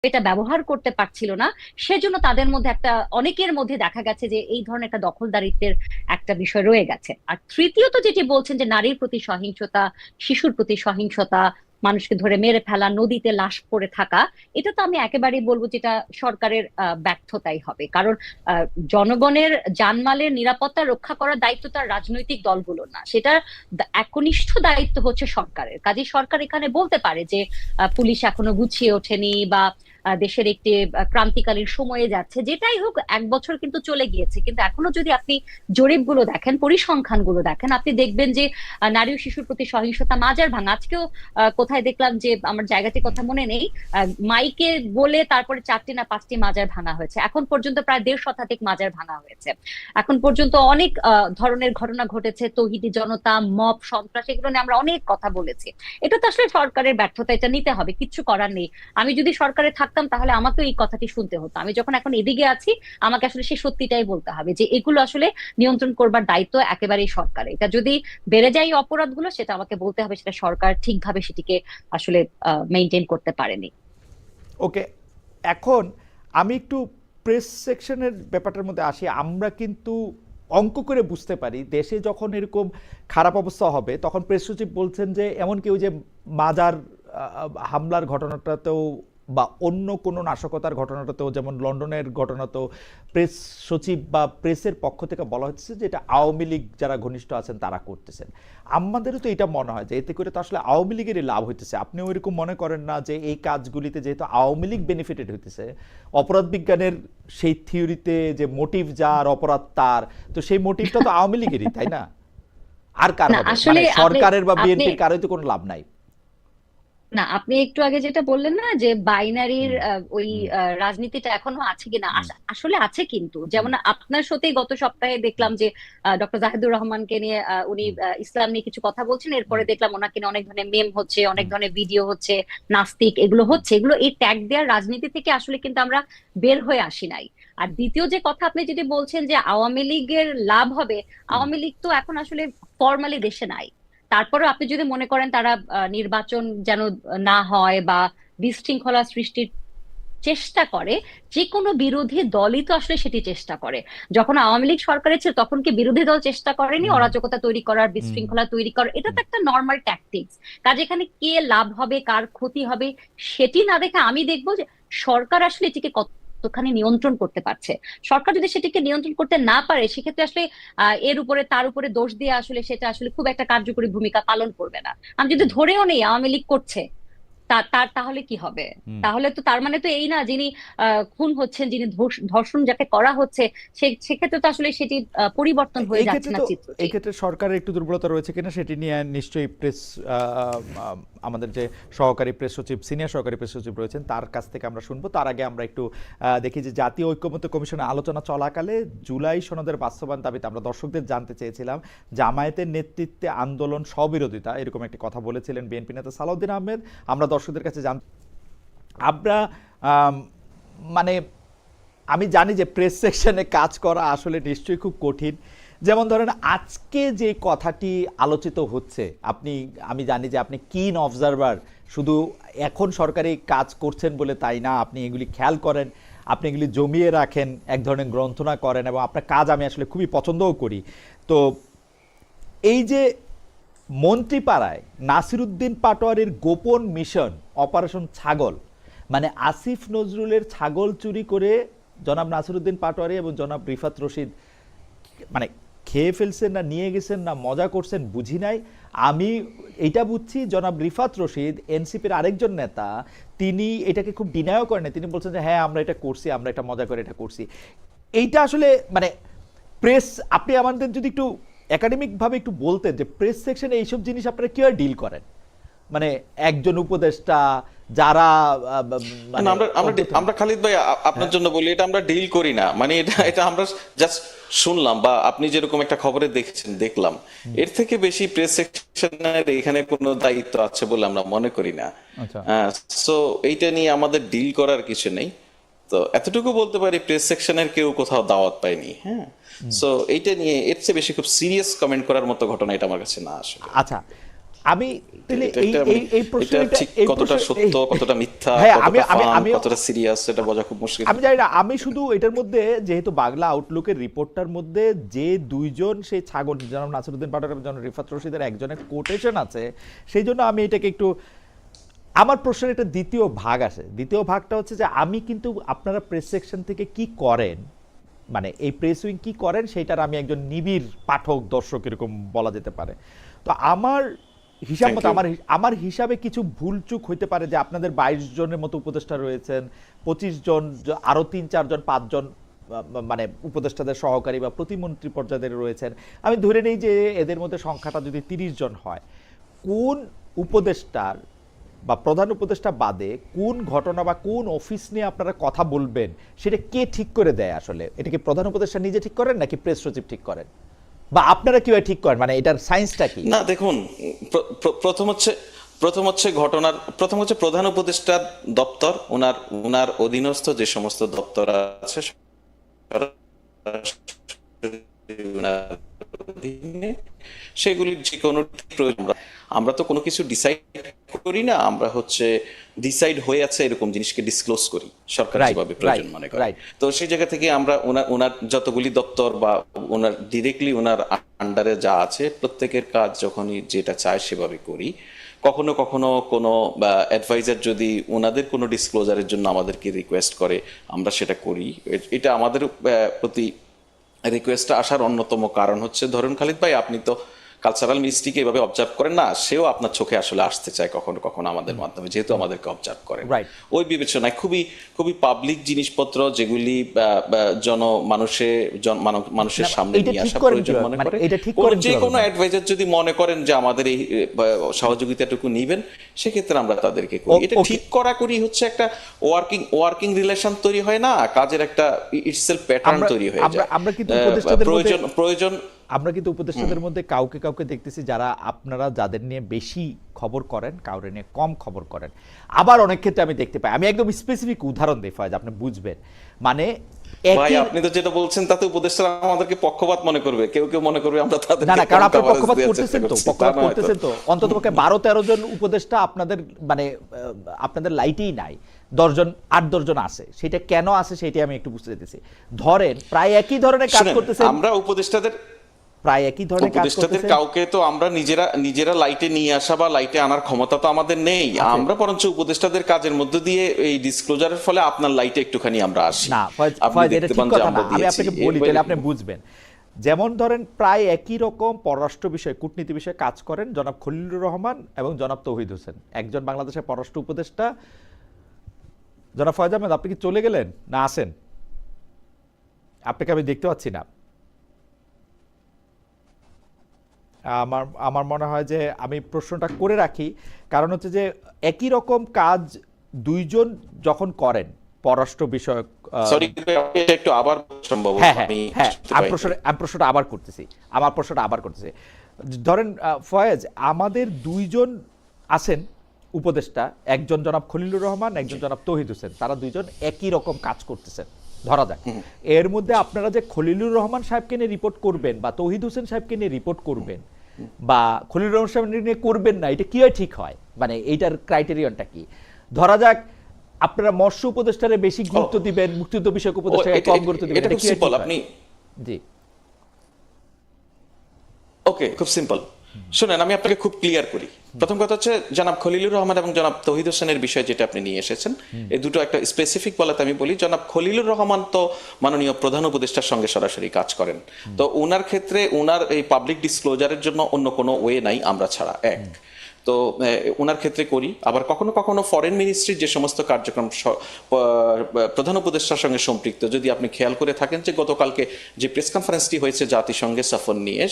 এটা ব্যবহার করতে পারছিল না, সেজন্য তাদের মধ্যে একটা, অনেকের মধ্যে দেখা গেছে যে এই ধরনের একটা দখলদারিত্বের একটা বিষয় রয়ে গেছে। আর তৃতীয়ত যেটি বলছেন যে নারীর প্রতি সহিংসতা, শিশুর প্রতি সহিংসতা, মানুষকে ধরে মেরে ফেলা, নদীতে লাশ পড়ে থাকা, এটা তো আমি একেবারেই বলবো যেটা সরকারের ব্যর্থতাই হবে। কারণ আহ, জনগণের জানমালের নিরাপত্তা রক্ষা করার দায়িত্ব তার রাজনৈতিক দলগুলোর না, সেটা একনিষ্ঠ দায়িত্ব হচ্ছে সরকারের। কাজেই সরকার এখানে বলতে পারে যে পুলিশ এখনো গুছিয়ে ওঠেনি, বা দেশের একটি ক্রান্তিকালীন সময়ে যাচ্ছে, যেটাই হোক 1 বছর কিন্তু চলে গিয়েছে, কিন্তু এখনো যদি আপনি জরিপগুলো দেখেন, পরিসংখ্যানগুলো দেখেন, আপনি দেখবেন যে নারী ও শিশুর প্রতি সহিংসতা মাজার ভাঙা। আজকেও কোথায় দেখলাম যে, আমার জায়গাটির কথা মনে নেই, মাইকে বলে তারপরে 4টি না 5টি মাজার ভাঙা হয়েছে। এখন পর্যন্ত প্রায় 1.5 শতাধিক মাজার ভাঙা হয়েছে। এখন পর্যন্ত অনেক ধরনের ঘটনা ঘটেছে, তৌহিদি জনতা, মব, সন্ত্রাস, এগুলো নিয়ে আমরা অনেক কথা বলেছি। এটা তো আসলে সরকারের ব্যর্থতা, এটা নিতে হবে, কিচ্ছু করার নেই। আমি যদি সরকারে থাকতাম তাহলে আমাকেও এই কথাটি শুনতে হতো। আমি যখন এখন এদিকে আছি, আমাকে আসলে সেই সত্যিটাই বলতে হবে যে এগুলো আসলে নিয়ন্ত্রণ করবার দায়িত্ব একেবারেই সরকার। এটা যদি বেড়ে যায় এই অপরাধগুলো, সেটা আমাকে বলতে হবে সেটা সরকার ঠিকভাবে সেটিকে আসলে মেনটেন করতে পারেনি। ওকে, এখন আমি একটু প্রেস সেকশনের ব্যাপারটার মধ্যে আসি। আমরা কিন্তু অঙ্ক করে বুঝতে পারি দেশে যখন এরকম খারাপ অবস্থা হবে তখন প্রেস সচিব বলছেন যে এমন কেউ যে মাজার হামলার ঘটনাটাতেও বা অন্য কোনো নাশকতার ঘটনাটাতেও, যেমন লন্ডনের ঘটনাতেও প্রেস সচিব বা প্রেসের পক্ষ থেকে বলা হচ্ছে যে এটা আওয়ামী লীগ যারা ঘনিষ্ঠ আছেন তারা করতেছেন। আমাদেরও তো এটা মনে হয় যে এতে করে তো আসলে আওয়ামী লীগেরই লাভ হইতেছে। আপনিও এরকম মনে করেন না যে এই কাজগুলিতে যেহেতু আওয়ামী লীগ বেনিফিটেড হইতেছে, অপরাধ বিজ্ঞানের সেই থিওরিতে যে মোটিভ যার অপরাধ তার, তো সেই মোটিভটা তো আওয়ামী লীগেরই, তাই না? আর কার না হবে? আসলে মানে সরকারের বা আপনি বিএনপির কারোই তো কোনো লাভ নাই। না, আপনি একটু আগে যেটা বললেন না যে বাইনারির হুম ওই হুম রাজনীতিটা এখনো আছে কিনা, হুম আসলে আছে। কিন্তু হুম যেমন আপনার সাথেই গত সপ্তাহে দেখলাম যে ডক্টর জাহিদুর রহমানকে নিয়ে উনি হুম ইসলাম নিয়ে কিছু কথা বলছেন, এরপরে হুম দেখলাম ওনাকে নিয়ে অনেক ধরনের মেম হচ্ছে, অনেক হুম ধরনের ভিডিও হচ্ছে, নাস্তিক, এগুলো হুম হচ্ছে। এগুলো এই ট্যাগ দেওয়ার রাজনীতি থেকে আসলে কিন্তু আমরা বের হয়ে আসি নাই। আর দ্বিতীয় যে কথা আপনি যদি বলছেন যে আওয়ামী লীগের লাভ হবে, হুম আওয়ামী লীগ তো এখন আসলে ফর্মালি দেশে নাই। তারপরেও আপনি যদি মনে করেন তারা নির্বাচন যেন না হয় বা বিশৃঙ্খলা সৃষ্টির চেষ্টা করে, যে কোনো বিরোধী দলই তো আসলে সেটি চেষ্টা করে। যখন আওয়ামী লীগ সরকারে ছিল তখন কি বিরোধী দল চেষ্টা করেনি হুম অরাজকতা তৈরি করার, হুম বিশৃঙ্খলা তৈরি করার? এটা তো হুম একটা নর্মাল ট্যাকটিক্স। কাজে এখানে কে লাভ হবে, কার ক্ষতি হবে, সেটি না দেখে আমি দেখবো যে সরকার আসলে এটিকে কতখানি নিয়ন্ত্রণ করতে পারছে। সরকার যদি সেটিকে নিয়ন্ত্রণ করতে না পারে, সেক্ষেত্রে আসলে এর উপরে তার উপরে দোষ দিয়ে আসলে সেটা আসলে খুব একটা কার্যকরী ভূমিকা পালন করবে না। আমি যদি হুম ধরেও নেই আওয়ামী লীগ করছে, তার তাহলে কি হবে? হুম তাহলে তো তার মানে তো এই না, যিনি খুন হচ্ছেন, যিনি ধর্ষণ যাকে করা হচ্ছে, সেক্ষেত্রে তো আসলে সেটি পরিবর্তন হয়ে এই যাচ্ছে ক্ষেত্রে না তো, চিত্রটি। এই ক্ষেত্রে সরকারের একটু দুর্বলতা রয়েছে কিনা সেটি নিয়ে নিশ্চয়ই প্রেস, আমাদের যে সহকারী প্রেস সচিব, সিনিয়র সহকারী প্রেস সচিব রয়েছেন তার কাছ থেকে আমরা শুনবো। তার আগে আমরা একটু দেখি যে জাতীয় ঐক্যমত্য কমিশনের আলোচনা চলাকালে জুলাই সনদের বাস্তবায়ন দাবিতে আমরা দর্শকদের জানতে চেয়েছিলাম জামায়াতের নেতৃত্বে আন্দোলন স্ববিরোধিতা, এরকম একটি কথা বলেছিলেন বিএনপি নেতা সালাউদ্দিন আহমেদ। আমরা দর্শকদের কাছে আমরা মানে আমি জানি যে প্রেস সেকশনে কাজ করা আসলে নিশ্চয়ই খুব কঠিন। যেমন ধরেন আজকে যে কথাটি আলোচিত হচ্ছে, আমি জানি যে আপনি কিন অবজারভার, শুধু এখন সরকারি কাজ করছেন বলে তাই না, আপনি এগুলি খেয়াল করেন, আপনি এগুলি জমিয়ে রাখেন, এক ধরনের গ্রন্থনা করেন, এবং আপনার কাজ আমি আসলে খুবই পছন্দও করি। তো এই যে মন্ত্রীপাড়ায় নাসিরুদ্দিন পাটোয়ারির গোপন মিশন অপারেশন ছাগল, মানে আসিফ নজরুলের ছাগল চুরি করে জনাব নাসিরুদ্দিন পাটোয়ারি এবং জনাব রিফাত রশিদ মানে খেয়ে ফেলছেন না নিয়ে গেছেন না মজা করছেন বুঝি নাই। আমি এটা বুঝছি জনাব রিফাত রশিদ এনসিপির আরেকজন নেতা, তিনি এটাকে খুব ডিনায়ও করেন, তিনি বলছেন যে হ্যাঁ আমরা এটা করছি, আমরা এটা মজা করে এটা করছি। এইটা আসলে মানে প্রেস, আপনি আমাদের যদি একটু একাডেমিকভাবে একটু বলতেন যে প্রেস সেকশনে এইসব জিনিস আপনারা কিভাবে ডিল করেন, মানে একজন উপদেষ্টা যারা না, আমরা খালিদ ভাই আপনার জন্য বলি, এটা আমরা ডিল করি না, মানে এটা আমরা জাস্ট শুনলাম, বা আপনি যেরকম একটা খবরে দেখলাম, এর থেকে বেশি প্রেস সেকশনের এখানে কোনো দায়িত্ব আছে বলে আমরা মনে করি না। আচ্ছা সো এইটা নিয়ে আমাদের ডিল করার কিছু নেই। তো এতটুকু বলতে পারি, প্রেস সেকশনের কেউ কোথাও দাওয়াত পায়নি। হ্যাঁ, সো এইটা নিয়ে এর চেয়ে বেশি খুব সিরিয়াস কমেন্ট করার মতো ঘটনা এটা আমার কাছে না আসলে। আচ্ছা, আমি তাহলে এই এটা ঠিক কতটা সত্য, কতটা মিথ্যা, হ্যাঁ কতটা ফান, কতটা সিরিয়াস, এটা বোঝা খুব মুশকিল। আমি জানি না। আমি শুধু এটার মধ্যে যেহেতু বাংলা আউটলুকের রিপোর্টটার মধ্যে যে দুইজন সেই ছাগল জনাব নাসিরুদ্দিন পাটোয়ারি এবং জনাব রিফাত রশিদের একজনের কোটেশন আছে, সেই জন্য আমি এটাকে একটু আমার প্রশ্নের একটা দ্বিতীয় ভাগ আছে। দ্বিতীয় ভাগটা হচ্ছে যে আমি কিন্তু আপনারা প্রেস সেকশন থেকে কি করেন, মানে এই প্রেস উইং কি করেন সেটার আমি একজন নিবিড় পাঠক দর্শক এরকম বলা যেতে পারে। তো আমার হিসাব Thank মতো you. আমার হিসাবে কিছু ভুলচুক হইতে পারে যে আপনাদের 22 জনের মতো উপদেষ্টা রয়েছেন, 25 জন, আরো 3-4 জন 5 জন মানে উপদেষ্টাদের সহকারী বা প্রতিমন্ত্রী পর্যায়ের রয়েছেন। আমি ধরে নেই যে এদের মধ্যে সংখ্যাটা যদি 30 জন হয়, কোন উপদেষ্টার বা প্রধান উপদেষ্টা বাদে কোন ঘটনা বা কোন অফিস নিয়ে আপনারা কথা বলবেন সেটা কে ঠিক করে দেয় আসলে? এটা কি প্রধান উপদেষ্টা নিজে ঠিক করেন নাকি প্রেস সচিব ঠিক করেন, বা আপনারা কিভাবে ঠিক করেন, মানে এটার সায়েন্সটা কি? না দেখুন, প্রথম হচ্ছে প্রধান উপদেষ্টার দপ্তর, ওনার ওনার অধীনস্থ যে সমস্ত দপ্তর আছে ওনার অধীনে, সেগুলির যে কোনো প্রয়োজন, আমরা তো কোনো কিছু ডিসাইড করি না, আমরা হচ্ছে ডিসাইড হয়ে আছে এরকম জিনিসকে ডিসক্লোজ করি সরকার Right, যেভাবে প্রয়োজন right, মনে করে। right. তো সেই জায়গা থেকে আমরা ওনার যতগুলি দপ্তর বা ওনার ডিরেক্টলি ওনার আন্ডারে যা আছে প্রত্যেকের কাজ যখনই যেটা চায় সেভাবে করি। কখনো কখনো কোনো অ্যাডভাইজার যদি ওনাদের কোনো ডিসক্লোজারের জন্য আমাদেরকে রিকোয়েস্ট করে, আমরা সেটা করি। এটা আমাদের প্রতি রিকোয়েস্টটা আসার অন্যতম কারণ হচ্ছে, ধরুন খালিদ ভাই, আপনি তো কালচারাল মিনিস্ট্রিকে এভাবে অবজার্ভ করেন না, সেও আপনার চোখে আসলে আসতে চায় কখনো কখনো আমাদের মাধ্যমে, যেহেতু আমাদেরকে অবজার্ভ করেন। Right. ওই বিবেচনায় খুবই খুবই পাবলিক জিনিসপত্র যেগুলি মানুষের না, সামনে এটা নিয়ে ঠিক আসা করেন প্রয়োজন কিভাবে? মনে মানে করে, এটা ঠিক কোনো করেন যে কিভাবে? কোনো অ্যাডভাইজার যদি মনে করেন যে আমাদের এই সহযোগিতাটুকু নিবেন, সেক্ষেত্রে আমরা তাদেরকে করি। এটা Okay. ঠিক করি হচ্ছে একটা ওয়ার্কিং রিলেশন তৈরি হয় না, কাজের একটা ইটসেলফ প্যাটার্ন তৈরি হয়ে যায়। আমরা কিন্তু উপদেষ্টাদের মধ্যে প্রয়োজন আমরা কিন্তু উপদেষ্টাদের মধ্যে কাউকে কাউকে দেখতেছি যারা আপনারা যাদের নিয়ে বেশি খবর করেন, কাউরে নিয়ে কম খবর করেন। আবার অনেক ক্ষেত্রে আমি দেখতে পাই, আমি একদম স্পেসিফিক উদাহরণ দিই ফয়েজ, আপনি বুঝবেন। মানে ভাই, একই, আপনি তো যেটা বলছেন তাতে উপদেষ্টারা আমাদেরকে পক্ষপাত মনে করবে, কেউ কেউ মনে করবে আমরা তাদের না না, কারণ আপনি পক্ষপাত করতেছেন তো, পক্ষপাত করতেছেন তো। অন্ততপক্ষে 12-13 জন উপদেষ্টা আপনাদের মানে আপনাদের লাইটেই নাই, 8-10 জন আছে। সেটা কেন আছে সেটাই আমি একটু বুঝতে চাইতেছি। ধরেন প্রায় একই ধরনের কাজ করতেছেন, আমরা উপদেষ্টাদের প্রায় একই ধরনের কাজ করতেছেন। কাউকে তো আমরা নিজেরা লাইটে নিয়ে আসা বা লাইটে আনার ক্ষমতা তো আমাদের নেই। আমরা বরঞ্চ উপদেষ্টাদের কাজের মধ্য দিয়ে এই ডিসক্লোজারের ফলে আপনার লাইটে একটুখানি আমরা আসি। না ফয়েজ, এটা ঠিক কথা না। আমি আপনাকে বলি তাহলে আপনি বুঝবেন। যেমন ধরেন প্রায় একই রকম পররাষ্ট্র বিষয়, কূটনীতি বিষয়ে কাজ করেন জনাব খলিলুর রহমান এবং জনাব তৌহিদ হোসেন, একজন বাংলাদেশের পররাষ্ট্র উপদেষ্টা। জনাব ফয়েজ আহমেদ, আপনি কি চলে গেলেন না আছেন? আপনাকে আমি দেখতে পাচ্ছি না। আমার মনে হয় যে আমি প্রশ্নটা করে রাখি, কারণ হচ্ছে যে একই রকম কাজ দুইজন যখন করেন পররাষ্ট্র বিষয়ক। সরি, একটু আবার সম্ভব হ্যাঁ, আমি প্রশ্নটা আবার করতেছি, ধরেন ফয়েজ, আমাদের দুইজন আছেন উপদেষ্টা, একজন জনাব খলিলুর রহমান, একজন জনাব তৌহিদ হোসেন, তারা দুইজন একই রকম কাজ করতেছেন ধরা যাক। এর মধ্যে আপনারা যে খলিলুর রহমান সাহেবকে নিয়ে রিপোর্ট করবেন বা তৌহিদ হোসেন সাহেবকে নিয়ে রিপোর্ট করবেন বা খলিলুর রহমান সাহেব নিয়ে করবেন না, এটা কি হয় ঠিক হয়? মানে এইটার ক্রাইটেরিয়নটা কি? ধরা যাক আপনারা মৎস্য উপদেষ্টারে বেশি গুরুত্ব দিবেন, মুক্তিযুদ্ধ বিষয়ক উপদেষ্টাকে কম গুরুত্ব দিবেন, এটা কি হয়? আপনি জি ওকে, খুব সিম্পল। শুনেন, আমি আপনাকে খুব ক্লিয়ার করি। প্রথম কথা হচ্ছে, জনাব খলিলুর রহমান এবং জনাব তৌহিদ হোসেনের বিষয় যেটা আপনি নিয়ে এসেছেন, এই দুটো একটা স্পেসিফিক বলাতে আমি বলি, জনাব খলিলুর রহমান তো মাননীয় প্রধান উপদেষ্টার সঙ্গে সরাসরি কাজ করেন। তো ওনার ক্ষেত্রে ওনার এই পাবলিক ডিসক্লোজারের জন্য অন্য কোনো ওয়ে নাই আমরা ছাড়া, এক। তো ওনার ক্ষেত্রে করি। আবার কখনো কখনো ফরেন মিনিস্ট্রির যে সমস্ত কার্যক্রম প্রধান উপদেষ্টার সঙ্গে সম্পৃক্ত, যদি আপনি খেয়াল করে থাকেন যে গতকালকে যে প্রেস কনফারেন্সটি হয়েছে জাতিসংঘে সফর নিয়ে,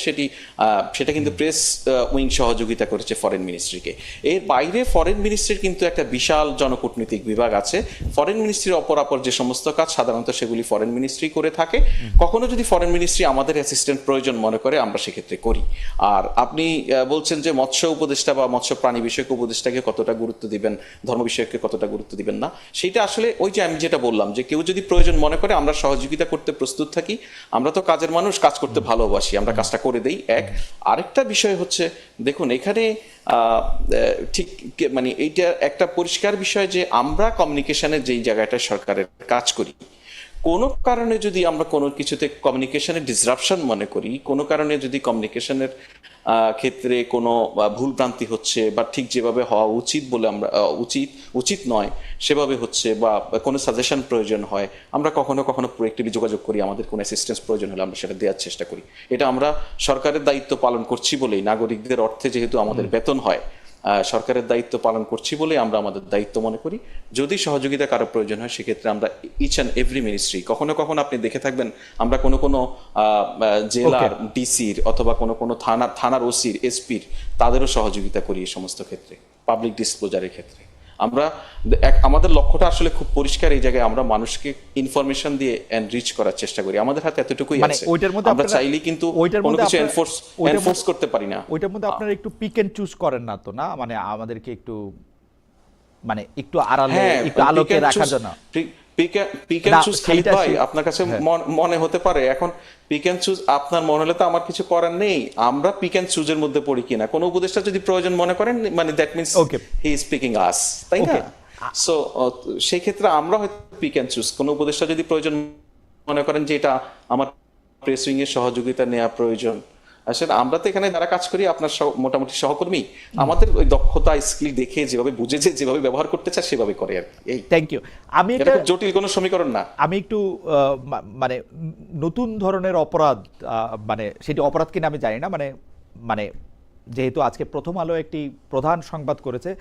সেটা কিন্তু প্রেস উইং সহযোগিতা করেছে ফরেন মিনিস্ট্রিকে। এর বাইরে ফরেন মিনিস্ট্রির কিন্তু একটা বিশাল জনকূটনৈতিক বিভাগ আছে। ফরেন মিনিস্ট্রির অপরাপর যে সমস্ত কাজ সাধারণত সেগুলি ফরেন মিনিস্ট্রি করে থাকে। কখনো যদি ফরেন মিনিস্ট্রি আমাদের অ্যাসিস্ট্যান্ট প্রয়োজন মনে করে, আমরা সেক্ষেত্রে করি। আর আপনি বলছেন যে মৎস্য উপদেষ্টা বা মৎস্য প্রাণী বিষয়ক উপদেষ্টাকে কতটা গুরুত্ব দিবেন, ধর্ম বিষয়কে কতটা গুরুত্ব দিবেন না, সেটা আসলে ওই যে আমি যেটা বললাম, যে কেউ যদি প্রয়োজন মনে করে আমরা সহযোগিতা করতে প্রস্তুত থাকি। আমরা তো কাজের মানুষ, কাজ করতে ভালোবাসি, আমরা কাজটা করে দেই, এক। আরেকটা বিষয় হচ্ছে, দেখুন এখানে ঠিক মানে এইটা একটা পরিষ্কার বিষয় যে আমরা কমিউনিকেশনের যেই জায়গাটা সরকারের কাজ করি, কোনো কারণে যদি আমরা কোনো কিছুতে কমিউনিকেশনের ডিসরাপশন মনে করি, কোনো কারণে যদি কমিউনিকেশনের ক্ষেত্রে কোনো ভুল ভ্রান্তি হচ্ছে বা ঠিক যেভাবে হওয়া উচিত বলে আমরা উচিত নয় সেভাবে হচ্ছে, বা কোনো সাজেশন প্রয়োজন হয়, আমরা কখনো কখনো প্রোঅ্যাক্টিভলি যোগাযোগ করি, আমাদের কোনো অ্যাসিস্ট্যান্স প্রয়োজন হলে আমরা সেটা দেওয়ার চেষ্টা করি। এটা আমরা সরকারের দায়িত্ব পালন করছি বলেই, নাগরিকদের অর্থে যেহেতু আমাদের বেতন হয়, সরকারের দায়িত্ব পালন করছি বলে আমরা আমাদের দায়িত্ব মনে করি। যদি সহযোগিতা কারো প্রয়োজন হয় সেক্ষেত্রে আমরা ইচ অ্যান্ড এভরি মিনিস্ট্রি, কখনো কখনো আপনি দেখে থাকবেন আমরা কোনো কোনো জেলার ডিসির অথবা কোনো কোনো থানার ওসির, এসপির, তাদেরও সহযোগিতা করি এই সমস্ত ক্ষেত্রে, পাবলিক ডিসক্লোজারের ক্ষেত্রে। আমরা আমাদের লক্ষ্যটা আসলে খুব পরিষ্কার, এই জায়গায় আমরা মানুষকে ইনফরমেশন দিয়ে এনরিচ করার চেষ্টা করি, আমাদের হাতে এতটুকুই আছে। আমরা চাইলেই কিন্তু কোনো কিছু এনফোর্স করতে পারি না। ওইটার মধ্যে আপনারা একটু পিক এন্ড চুজ করেন না তো, না মানে আমাদেরকে একটু মানে একটু আড়ালে একটু আলোকে রাখার জন্য পিক এন্ড চুজ খালিদ ভাই আপনার কাছে মনে হতে পারে এখন পিক এন্ড চুজ আপনার মনে হলে তো আমার কিছু করার নেই। আমরা পিক এন্ড চুজের মধ্যে পড়ি কিনা, কোন উপদেষ্টা যদি প্রয়োজন মনে করেন, মানে that means he is picking us, তাই না? সো সেই ক্ষেত্রে আমরা হয়তো পিক এন্ড চুজ, কোন উপদেষ্টা যদি প্রয়োজন মনে করেন যে এটা আমার প্রেস উইং এর সহযোগিতা নেওয়া প্রয়োজন, আসলে আমরা তো এখানে যারা কাজ করি আপনার মোটামুটি সহকর্মী, আমাদের ওই দক্ষতা স্কিল দেখে যেভাবে বুঝেছে, যেভাবে ব্যবহার করতে চায় সেভাবে করে আর কি। Thank you. আমি এটা জটিল কোনো সমীকরণ না। আমি একটু মানে নতুন ধরনের অপরাধ, মানে সেটি অপরাধ কিনা আমি জানি না, মানে মানে যেহেতু আজকে প্রথম আলো একটি প্রধান সংবাদ করেছে,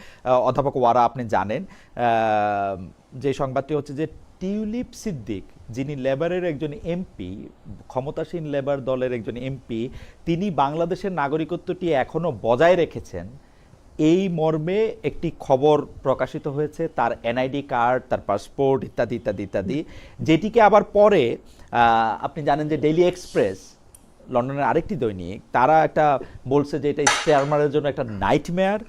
অধ্যাপক ওয়ারা আপনি জানেন, যে সংবাদটি হচ্ছে যে টিউলিপ সিদ্দিক, যিনি লেবারের একজন এমপি, ক্ষমতাসীন লেবার দলের একজন এমপি, তিনি বাংলাদেশের নাগরিকত্বটি এখনো বজায় রেখেছেন, এই মর্মে একটি খবর প্রকাশিত হয়েছে, তার এনআইডি কার্ড, তার পাসপোর্ট ইত্যাদি ইত্যাদি ইত্যাদি, যেটিকে আবার পরে আপনি জানেন যে ডেইলি এক্সপ্রেস, লন্ডনের আরেকটি দৈনিক, তারা একটা বলছে যে এটা স্টারমারের জন্য একটা নাইটমেয়ার,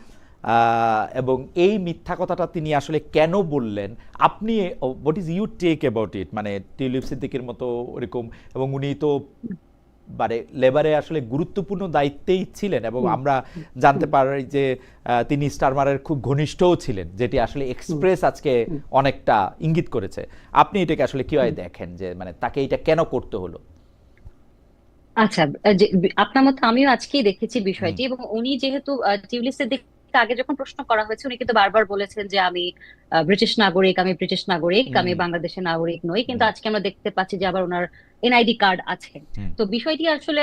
এবং এই মিথ্যা কথাটা তিনি আসলে কেন বললেন, আপনি what is you take about it? মানে টিউলিপ সিদ্দিকের মতো ওরকম, এবং উনি তো মানে লেবারে আসলে গুরুত্বপূর্ণ দায়িত্বেই ছিলেন, এবং আমরা জানতে পারি যে তিনি স্টারমারের খুব ঘনিষ্ঠও ছিলেন, যেটি আসলে এক্সপ্রেস আজকে অনেকটা ইঙ্গিত করেছে। আপনি এটাকে আসলে কিভাবে দেখেন, যে মানে তাকে এটা কেন করতে হলো? আচ্ছা, আপনার মতো আমিও আজকেই দেখেছি বিষয়টি, এবং উনি যেহেতু টিউলিপ সিদ্দিককে আগে যখন প্রশ্ন করা হয়েছে উনি কিন্তু বারবার বলেছেন যে আমি ব্রিটিশ নাগরিক, আমি বাংলাদেশের নাগরিক নই, কিন্তু আজকে আমরা দেখতে পাচ্ছি যে আবার ওনার এনআইডি কার্ড আছে। তো বিষয়টি আসলে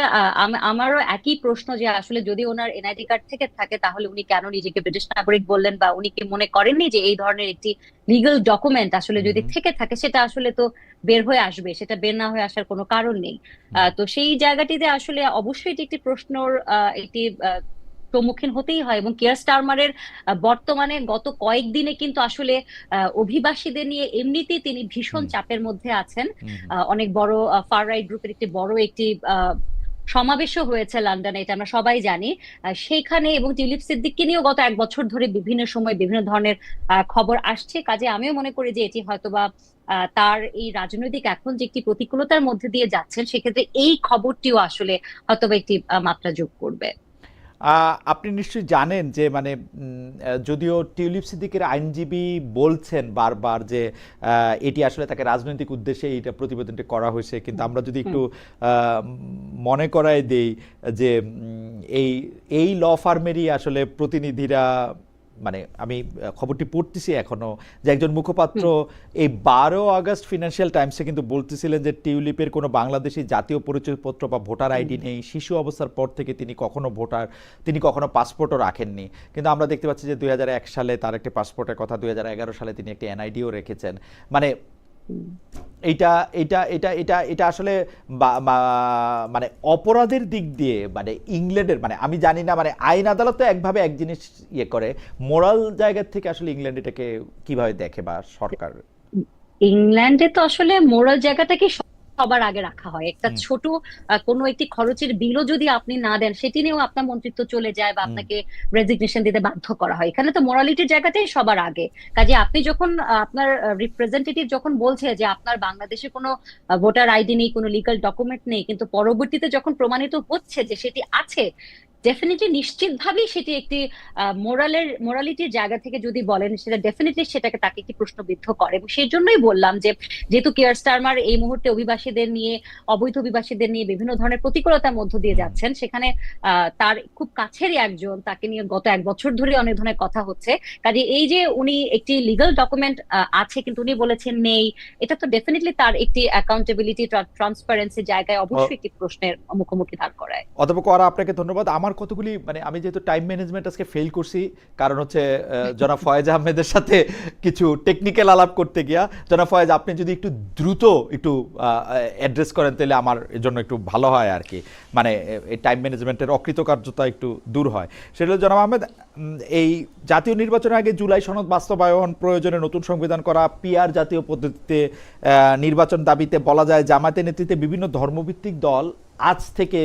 আমারও একই প্রশ্ন, যে আসলে যদি ওনার এনআইডি কার্ড থেকে থাকে তাহলে উনি কেন নিজেকে ব্রিটিশ নাগরিক বললেন, বা উনি কি মনে করেননি যে এই ধরনের একটি লিগ্যাল ডকুমেন্ট আসলে যদি থেকে থাকে সেটা আসলে তো বের হয়ে আসবে, সেটা বের না হয়ে আসার কোনো কারণ নেই। তো সেই জায়গাটিতে আসলে অবশ্যই এটি একটি প্রশ্নর একটি সম্মুখীন হতেই হয়। এবং কিয়ার স্টারমারের বর্তমানে গত কয়েকদিনে কিন্তু আসলে অভিবাসীদের নিয়ে এমনিতেই তিনি ভীষণ চাপের মধ্যে আছেন। অনেক বড় ফার রাইট গ্রুপের একটি বড় একটি সমাবেশও হয়েছে লন্ডনে, এটা আমরা সবাই জানি। সেইখানে এবং টিউলিপ সিদ্দিককে নিয়েও গত এক বছর ধরে বিভিন্ন সময় বিভিন্ন ধরনের খবর আসছে, কাজে আমিও মনে করি যে এটি হয়তোবা তার এই রাজনৈতিক এখন যে একটি প্রতিকূলতার মধ্যে দিয়ে যাচ্ছেন, সেক্ষেত্রে এই খবরটিও আসলে হয়তোবা একটি মাত্রা যোগ করবে। আপনি নিশ্চয়ই জানেন যে মানে যদিও টিউলিপ সিদ্দিকের আইনজীবী বলছেন বারবার যে এটি আসলে তাকে রাজনৈতিক উদ্দেশ্যে এইটা প্রতিবেদনটি করা হয়েছে, কিন্তু আমরা যদি একটু মনে করাই দেই যে এই ল ফার্মেরই আসলে প্রতিনিধিরা, মানে আমি খবরটি পড়তেছি এখনো, যে একজন মুখপাত্র এই 12 আগস্ট ফিনান্সিয়াল টাইমসে কিন্তু বলতেছিলেন যে টিউলিপের কোনো বাংলাদেশি জাতীয় পরিচয়পত্র বা ভোটার আইডি নেই, শিশু অবস্থার পর থেকে তিনি কখনো পাসপোর্টও রাখেননি। কিন্তু আমরা দেখতে পাচ্ছি যে 2001 সালে তার একটি পাসপোর্টের কথা, 2011 সালে তিনি একটি এনআইডিও রেখেছেন। মানে এটা এটা এটা এটা এটা আসলে মানে অপরাধের দিক দিয়ে, মানে ইংল্যান্ডের, মানে আমি জানি না, মানে আইন আদালত তো একভাবে এক জিনিস ইয়ে করে, মোরাল জায়গা থেকে আসলে ইংল্যান্ড এটাকে কিভাবে দেখে, বা সরকার? ইংল্যান্ডে তো আসলে মোরাল জায়গাটাকে সবার আগে রাখা হয়। একটা ছোট কোনো একটি খরচের বিলও যদি আপনি না দেন, সেটি নিয়েও আপনার মন্ত্রিত্ব চলে যায় বা আপনাকে রেজিগনেশন দিতে বাধ্য করা হয়। এখানে তো মোরালিটির জায়গাটাই সবার আগে। কাজে আপনি যখন আপনার রিপ্রেজেন্টেটিভ যখন বলছে যে আপনার বাংলাদেশে কোনো ভোটার আইডি নেই, কোনো লিগ্যাল ডকুমেন্ট নেই, কিন্তু পরবর্তীতে যখন প্রমাণিত হচ্ছে যে সেটি আছে, ডেফিনেটলি নিশ্চিতভাবেই সেটি একটি মোরালিটির জায়গা থেকে যদি বলেন, সেটা ডেফিনেটলি সেটাকে তাকে একটি প্রশ্নবিদ্ধ করে। এবং সেই জন্যই বললাম যে যেহেতু কিয়ার স্টারমার এই মুহূর্তে অভিবাসীদের নিয়ে, অবৈধ অভিবাসীদের নিয়ে বিভিন্ন ধরনের প্রতিকূলতার মধ্য দিয়ে যাচ্ছেন, সেখানে তার খুব কাছেরই একজন, তাকে নিয়ে গত 1 বছর ধরে অনেক ধরনের কথা হচ্ছে। কাজে এই যে উনি একটি লিগ্যাল ডকুমেন্ট আছে কিন্তু উনি বলেছেন নেই, এটা তো ডেফিনেটলি তার একটি অ্যাকাউন্টেবিলিটি, ট্রান্সপারেন্সি জায়গায় অবশ্যই একটি প্রশ্নের মুখোমুখি দাঁড় করায়। অধ্যাপক আরা, আপনাকে ধন্যবাদ। আমার কতগুলি আমি যেহেতু টাইম ম্যানেজমেন্ট আজকে ফেল করছি, কারণ হচ্ছে জনাব ফয়েজ আহমেদের সাথে কিছু টেকনিক্যাল আলাপ করতে গিয়া। জনাব ফয়েজ, আপনি যদি একটু দ্রুত একটু অ্যাড্রেস করেন তাহলে আমার জন্য একটু ভালো হয় আর কি, এই টাইম ম্যানেজমেন্টের অকৃতকার্যতা একটু দূর হয়। সেটা হলো, জনাব আহমেদ, এই জাতীয় নির্বাচনের আগে জুলাই সনদ বাস্তবায়ন, প্রয়োজনে নতুন সংবিধান করা, পিআর জাতীয় পদ্ধতিতে নির্বাচন দাবিতে বলা যায় জামায়াতের নেতৃত্বে বিভিন্ন ধর্মভিত্তিক দল আজ থেকে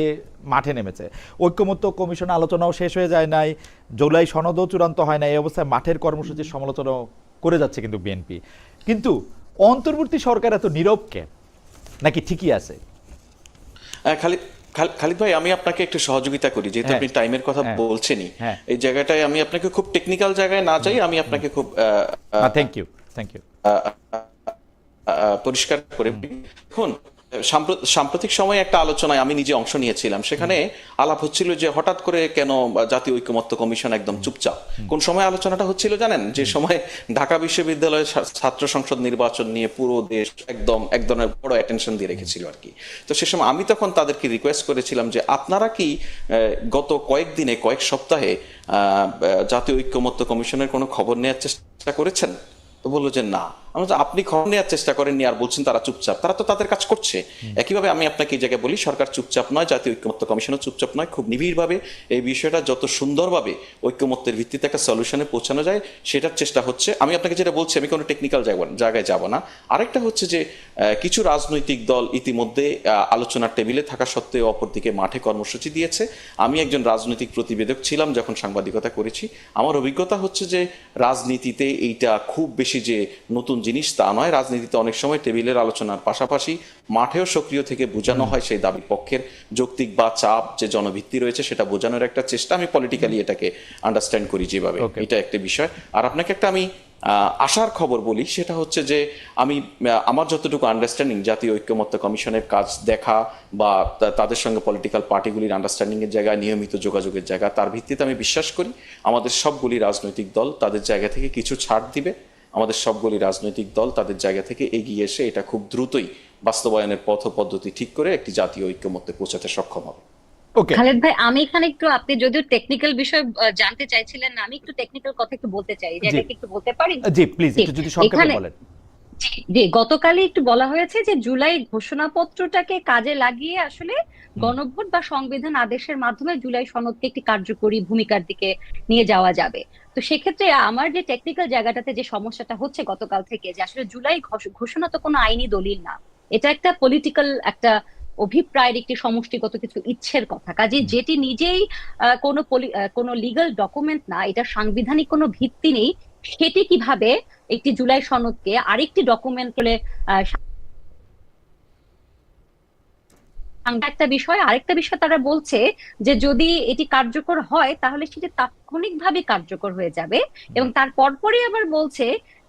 মাঠে নেমেছে। ঐক্যমত্য কমিশন আলোচনাও শেষ হয়ে যায় নাই, জুলাই সনদও চূড়ান্ত হয় না। এই অবস্থায় মাঠের কর্মসূচির সমালোচনা করে যাচ্ছে কিন্তু বিএনপি। কিন্তু অন্তর্বর্তী সরকার এত নীরব কেন, নাকি ঠিকই আছে? খালিদ ভাই, আমি আপনাকে একটু সহযোগিতা করি, যেহেতু আপনি টাইমের কথা বলছেনই। এই জায়গাটায় আমি আপনাকে খুব টেকনিক্যাল জায়গায় না যাই, আমি আপনাকে খুব থ্যাংক ইউ পরিষ্কার করে দেখুন। সাম্প্রতিক সময়ে একটা আলোচনায় আমি নিজে অংশ নিয়েছিলাম, সেখানে আলাপ হচ্ছিল যে হঠাৎ করে কেন জাতীয় ঐকমত্য কমিশন একদম চুপচাপ। কোন সময় আলোচনাটা হচ্ছিল জানেন? যে সময় ঢাকা বিশ্ববিদ্যালয়ের ছাত্র সংসদ নির্বাচন নিয়ে পুরো দেশ একদম এক ধরনের বড় অ্যাটেনশন দিয়ে রেখেছিল আর কি। তো সে সময় আমি তখন তাদেরকে রিকোয়েস্ট করেছিলাম যে আপনারা কি গত কয়েকদিনে, কয়েক সপ্তাহে জাতীয় ঐকমত্য কমিশনের কোনো খবর নেওয়ার চেষ্টা করেছেন? তো বললো যে না। আপনি খবর নেওয়ার চেষ্টা করেননি আর বলছেন তারা চুপচাপ। তারা তো তাদের কাজ করছে। একইভাবে আমি আপনাকে এই জায়গায় বলি, সরকার চুপচাপ নয়, জাতীয় ঐকমত্য কমিশনও চুপচাপ নয়। খুব নিবিড়ভাবে এই বিষয়টা যত সুন্দরভাবে ঐকমত্যের ভিত্তিতে একটা সলিউশনে পৌঁছানো যায় সেটার চেষ্টা হচ্ছে। আমি আপনাকে যেটা বলছি, আমি কোনো টেকনিক্যাল জায়গায় যাব না। আরেকটা হচ্ছে যে কিছু রাজনৈতিক দল ইতিমধ্যে আলোচনার টেবিলে থাকা সত্ত্বেও অপরদিকে মাঠে কর্মসূচি দিয়েছে। আমি একজন রাজনৈতিক প্রতিবেদক ছিলাম যখন সাংবাদিকতা করেছি। আমার অভিজ্ঞতা হচ্ছে যে রাজনীতিতে এইটা খুব বেশি যে নতুন জিনিস তা নয়। রাজনীতিতে অনেক সময় টেবিলের আলোচনার পাশাপাশি মাঠেও সক্রিয় থেকে বোঝানো হয় সেই দাবি পক্ষের যৌক্তিক বা চাপ যে জনভিত্তি রয়েছে সেটা বোঝানোর একটা চেষ্টা। আমি পলিটিক্যালি এটাকে আন্ডারস্ট্যান্ড করি যেভাবে, এটা একটা বিষয়। আর আপনাকে একটা আমি আশার খবর বলি, সেটা হচ্ছে যে আমার যতটুকু আন্ডারস্ট্যান্ডিং, জাতীয় ঐকমত্য কমিশনের কাজ দেখা বা তাদের সঙ্গে পলিটিক্যাল পার্টিগুলির আন্ডারস্ট্যান্ডিং এর জায়গা, নিয়মিত যোগাযোগের জায়গা, তার ভিত্তিতে আমি বিশ্বাস করি আমাদের সবগুলি রাজনৈতিক দল তাদের জায়গা থেকে কিছু ছাড় দিবে। আমাদের সবগুলি রাজনৈতিক দল তাদের জায়গা থেকে এগিয়ে এসে এটা খুব দ্রুতই বাস্তবায়নের পথ পদ্ধতি ঠিক করে একটি জাতীয় ঐকমত্যে পৌঁছাতে সক্ষম হবে। খালেদ ভাই, আমি এখানে একটু, আপনি যদিও টেকনিক্যাল বিষয় জানতে চাইছিলেন না, আমি একটু টেকনিক্যাল কথা একটু বলতে চাই, যেটাকে একটু বলতে পারি? জি প্লিজ, একটু যদি সংক্ষেপে বলেন। জি, গতকালই একটু বলা হয়েছে যে জুলাই ঘোষণাপত্রটাকে কাজে লাগিয়ে আসলে গণভোট বা সংবিধান আদেশের মাধ্যমে জুলাই সনদকে একটি কার্যকরী ভূমিকার দিকে নিয়ে যাওয়া যাবে। তো সেক্ষেত্রে আমার যে টেকনিক্যাল জায়গাটাতে যে সমস্যাটা হচ্ছে গতকাল থেকে, যে আসলে জুলাই ঘোষণা তো কোনো আইনি দলিল না, এটা একটা পলিটিক্যাল একটা অভিপ্রায়ের একটি সমষ্টিগত কিছু ইচ্ছের কথা। কাজে যেটি নিজেই কোনো লিগ্যাল ডকুমেন্ট না, এটা সাংবিধানিক কোনো ভিত্তি নেই, সেটি কিভাবে একটি জুলাই সনদকে আরেকটি ডকুমেন্ট বলে একটা বিষয়। আরেকটা বিষয় তারা বলছে যে যদি এটি কার্যকর হয় তাহলে সেটি তাৎক্ষণিকভাবে কার্যকর হয়ে যাবে, এবং তার পরপরই আবার বলছে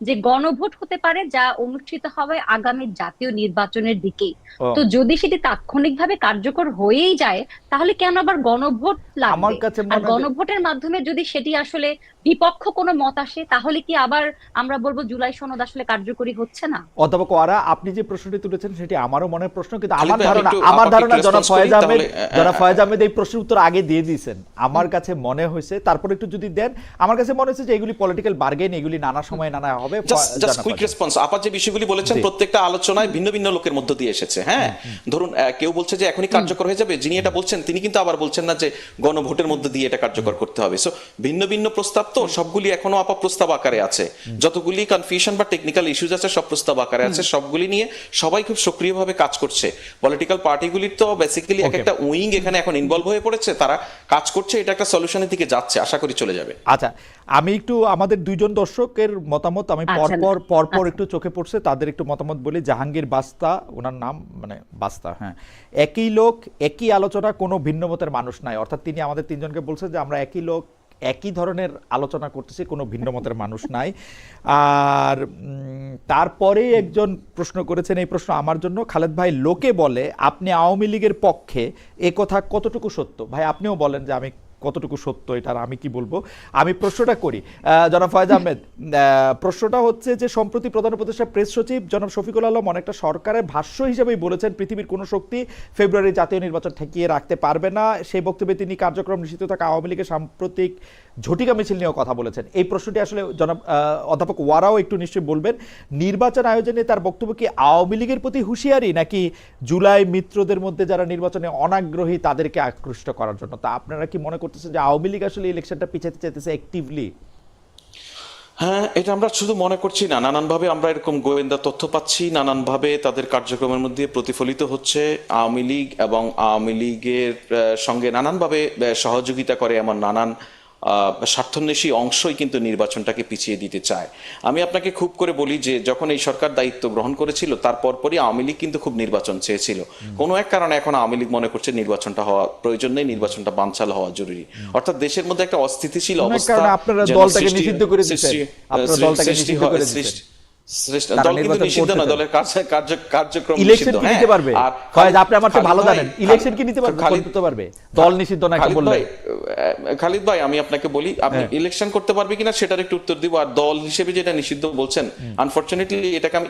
যে গণভোট হতে পারে যা অনুষ্ঠিত হবে আগামী জাতীয় নির্বাচনের দিকেই। তো যদি সেটি তাৎক্ষণিকভাবে কার্যকর হয়েই যায় তাহলে কেন আবার গণভোট লাগবে? আর গণভোটের মাধ্যমে যদি সেটি আসলে বিপক্ষ কোনো মত আসে তাহলে কি আবার আমরা বলবো জুলাই সনদ আসলে কার্যকরী হচ্ছে না? অধ্যাপক ওয়ারা, আপনি যে প্রশ্নটি তুলেছেন সেটি আমারও মনের প্রশ্ন, কিন্তু আমার ধারণা জনাব ফয়েজ আহমেদ এই প্রশ্নের উত্তর আগে দিয়ে দিয়েছেন আমার কাছে মনে হয়েছে। তারপর একটু যদি দেন, আমার কাছে মনে হচ্ছে যে এগুলি পলিটিক্যাল বার্গেন, এগুলি নানা সময় নানা হবে। Just quick response. আপা যে বিষয়গুলি বলেছেন প্রত্যেকটা আলোচনায় ভিন্ন ভিন্ন লোকের মধ্য দিয়ে এসেছে। হ্যাঁ, ধরুন কেউ বলছে যে এখনই কার্যকর হয়ে যাবে, যিনি এটা বলছেন তিনি কিন্তু আবার বলছেন না যে গণভোটের মধ্য দিয়ে এটা কার্যকর করতে হবে। সো ভিন্ন ভিন্ন প্রস্তাব, তো সবগুলি এখনো আপা প্রস্তাব আকারে আছে। যতগুলি কনফিউশন বা টেকনিক্যাল ইস্যুজ আছে সব প্রস্তাব আকারে আছে। সবগুলি নিয়ে সবাই খুব সক্রিয়ভাবে কাজ করছে। পলিটিক্যাল পার্টিগুলির তো বেসিক্যালি এক একটা উইং এখানে এখন ইনভলভ হয়ে পড়েছে, তারা কাজ করছে, এটা একটা সলিউশনের দিকে যাচ্ছে। আশা আশা করি চলে যাবে। আচ্ছা, আমি একটু আমাদের দুইজন দর্শকের মতামত আমি পরপর একটু চোখে পড়ছে, তাদের একটু মতামত বলি। জাহাঙ্গীর বাস্তা, ওনার নাম মানে বাস্তা, হ্যাঁ। একই লোক একই আলোচনা, কোনো ভিন্ন মতের মানুষ নাই, অর্থাৎ তিনি আমাদের তিনজনকে বলছেন যে আমরা একই লোক একই ধরনের আলোচনা করতেছি, কোনো ভিন্ন মতের মানুষ নাই। আর তারপরে একজন প্রশ্ন করেছেন, এই প্রশ্ন আমার জন্য, খালেদ ভাই, লোকে বলে আপনি আওয়ামী লীগের পক্ষে, এ কথা কতটুকু সত্য? ভাই আপনিও বলেন যে আমি কতটুকু সত্য, এটা আমি কি বলবো। আমি প্রশ্নটা করি জনাব ফয়েজ আহমেদ। প্রশ্নটা হচ্ছে যে সম্প্রতি প্রধান উপদেষ্টা প্রেস সচিব জনাব শফিকুল আলম অনেকটা সরকারের ভাষ্য হিসেবেই বলেছেন পৃথিবীর কোনো শক্তি ফেব্রুয়ারি জাতীয় নির্বাচন ঠেকিয়ে রাখতে পারবে না। সেই বক্তব্যে তিনি কার্যক্রম নিষিদ্ধ থাকা আওয়ামী লীগের সাম্প্রতিক ঝটিকা মিছিল নিয়েও কথা বলেছেন। এই প্রশ্নটি আসলে জনাব অধ্যাপক ওয়ারাও একটু নিশ্চয়ই বলবেন, নির্বাচন আয়োজনে তার বক্তব্য কি আওয়ামী লীগের প্রতি হুঁশিয়ারি, নাকি জুলাই মিত্রদের মধ্যে যারা নির্বাচনে অনাগ্রহী তাদেরকে আকৃষ্ট করার জন্য? তা আপনারা কি মনে করতেছেন যে আওয়ামী লীগ আসলে ইলেকশনটা পিছাতে চাইতেছে অ্যাক্টিভলি? হ্যাঁ, এটা আমরা শুধু মনে করছি না, নানানভাবে আমরা এরকম গোয়েন্দা তথ্য পাচ্ছি, নানানভাবে তাদের কার্যক্রমের মধ্যে প্রতিফলিত হচ্ছে। আওয়ামী লীগ এবং আওয়ামী লীগের সঙ্গে নানানভাবে সহযোগিতা করে এমন নানান স্বার্থান্বেষী অংশই কিন্তু নির্বাচনটাকে পিছিয়ে দিতে চায়। আমি আপনাকে খুব করে বলি যে যখন এই সরকার দায়িত্ব গ্রহণ করেছিল তার পরপরই আওয়ামী লীগ কিন্তু খুব নির্বাচন চেয়েছিল। কোনো এক কারণে এখন আওয়ামী লীগ মনে করছে নির্বাচনটা হওয়া প্রয়োজন নেই, নির্বাচনটা বানচাল হওয়া জরুরি। অর্থাৎ দেশের মধ্যে একটা অস্থিতিশীল অবস্থা দলটাকে নিষিদ্ধ করে দিচ্ছেন, দল কিন্তু নিষিদ্ধ না, দলের কার্যক্রম ইলেকশন কি নিতে পারবে? আপনি আমার চেয়ে ভালো জানেন, ইলেকশন কি নিতে পারবে, করতে পারবে? দল নিষিদ্ধ না কি বললেন? খালিদ ভাই, আমি আপনাকে বলি, আপনি ইলেকশন করতে পারবে কিনা সেটার একটু উত্তর দিব। আর দল হিসেবে যেটা নিষিদ্ধ বলছেন, আনফরচুনেটলি এটাকে আমি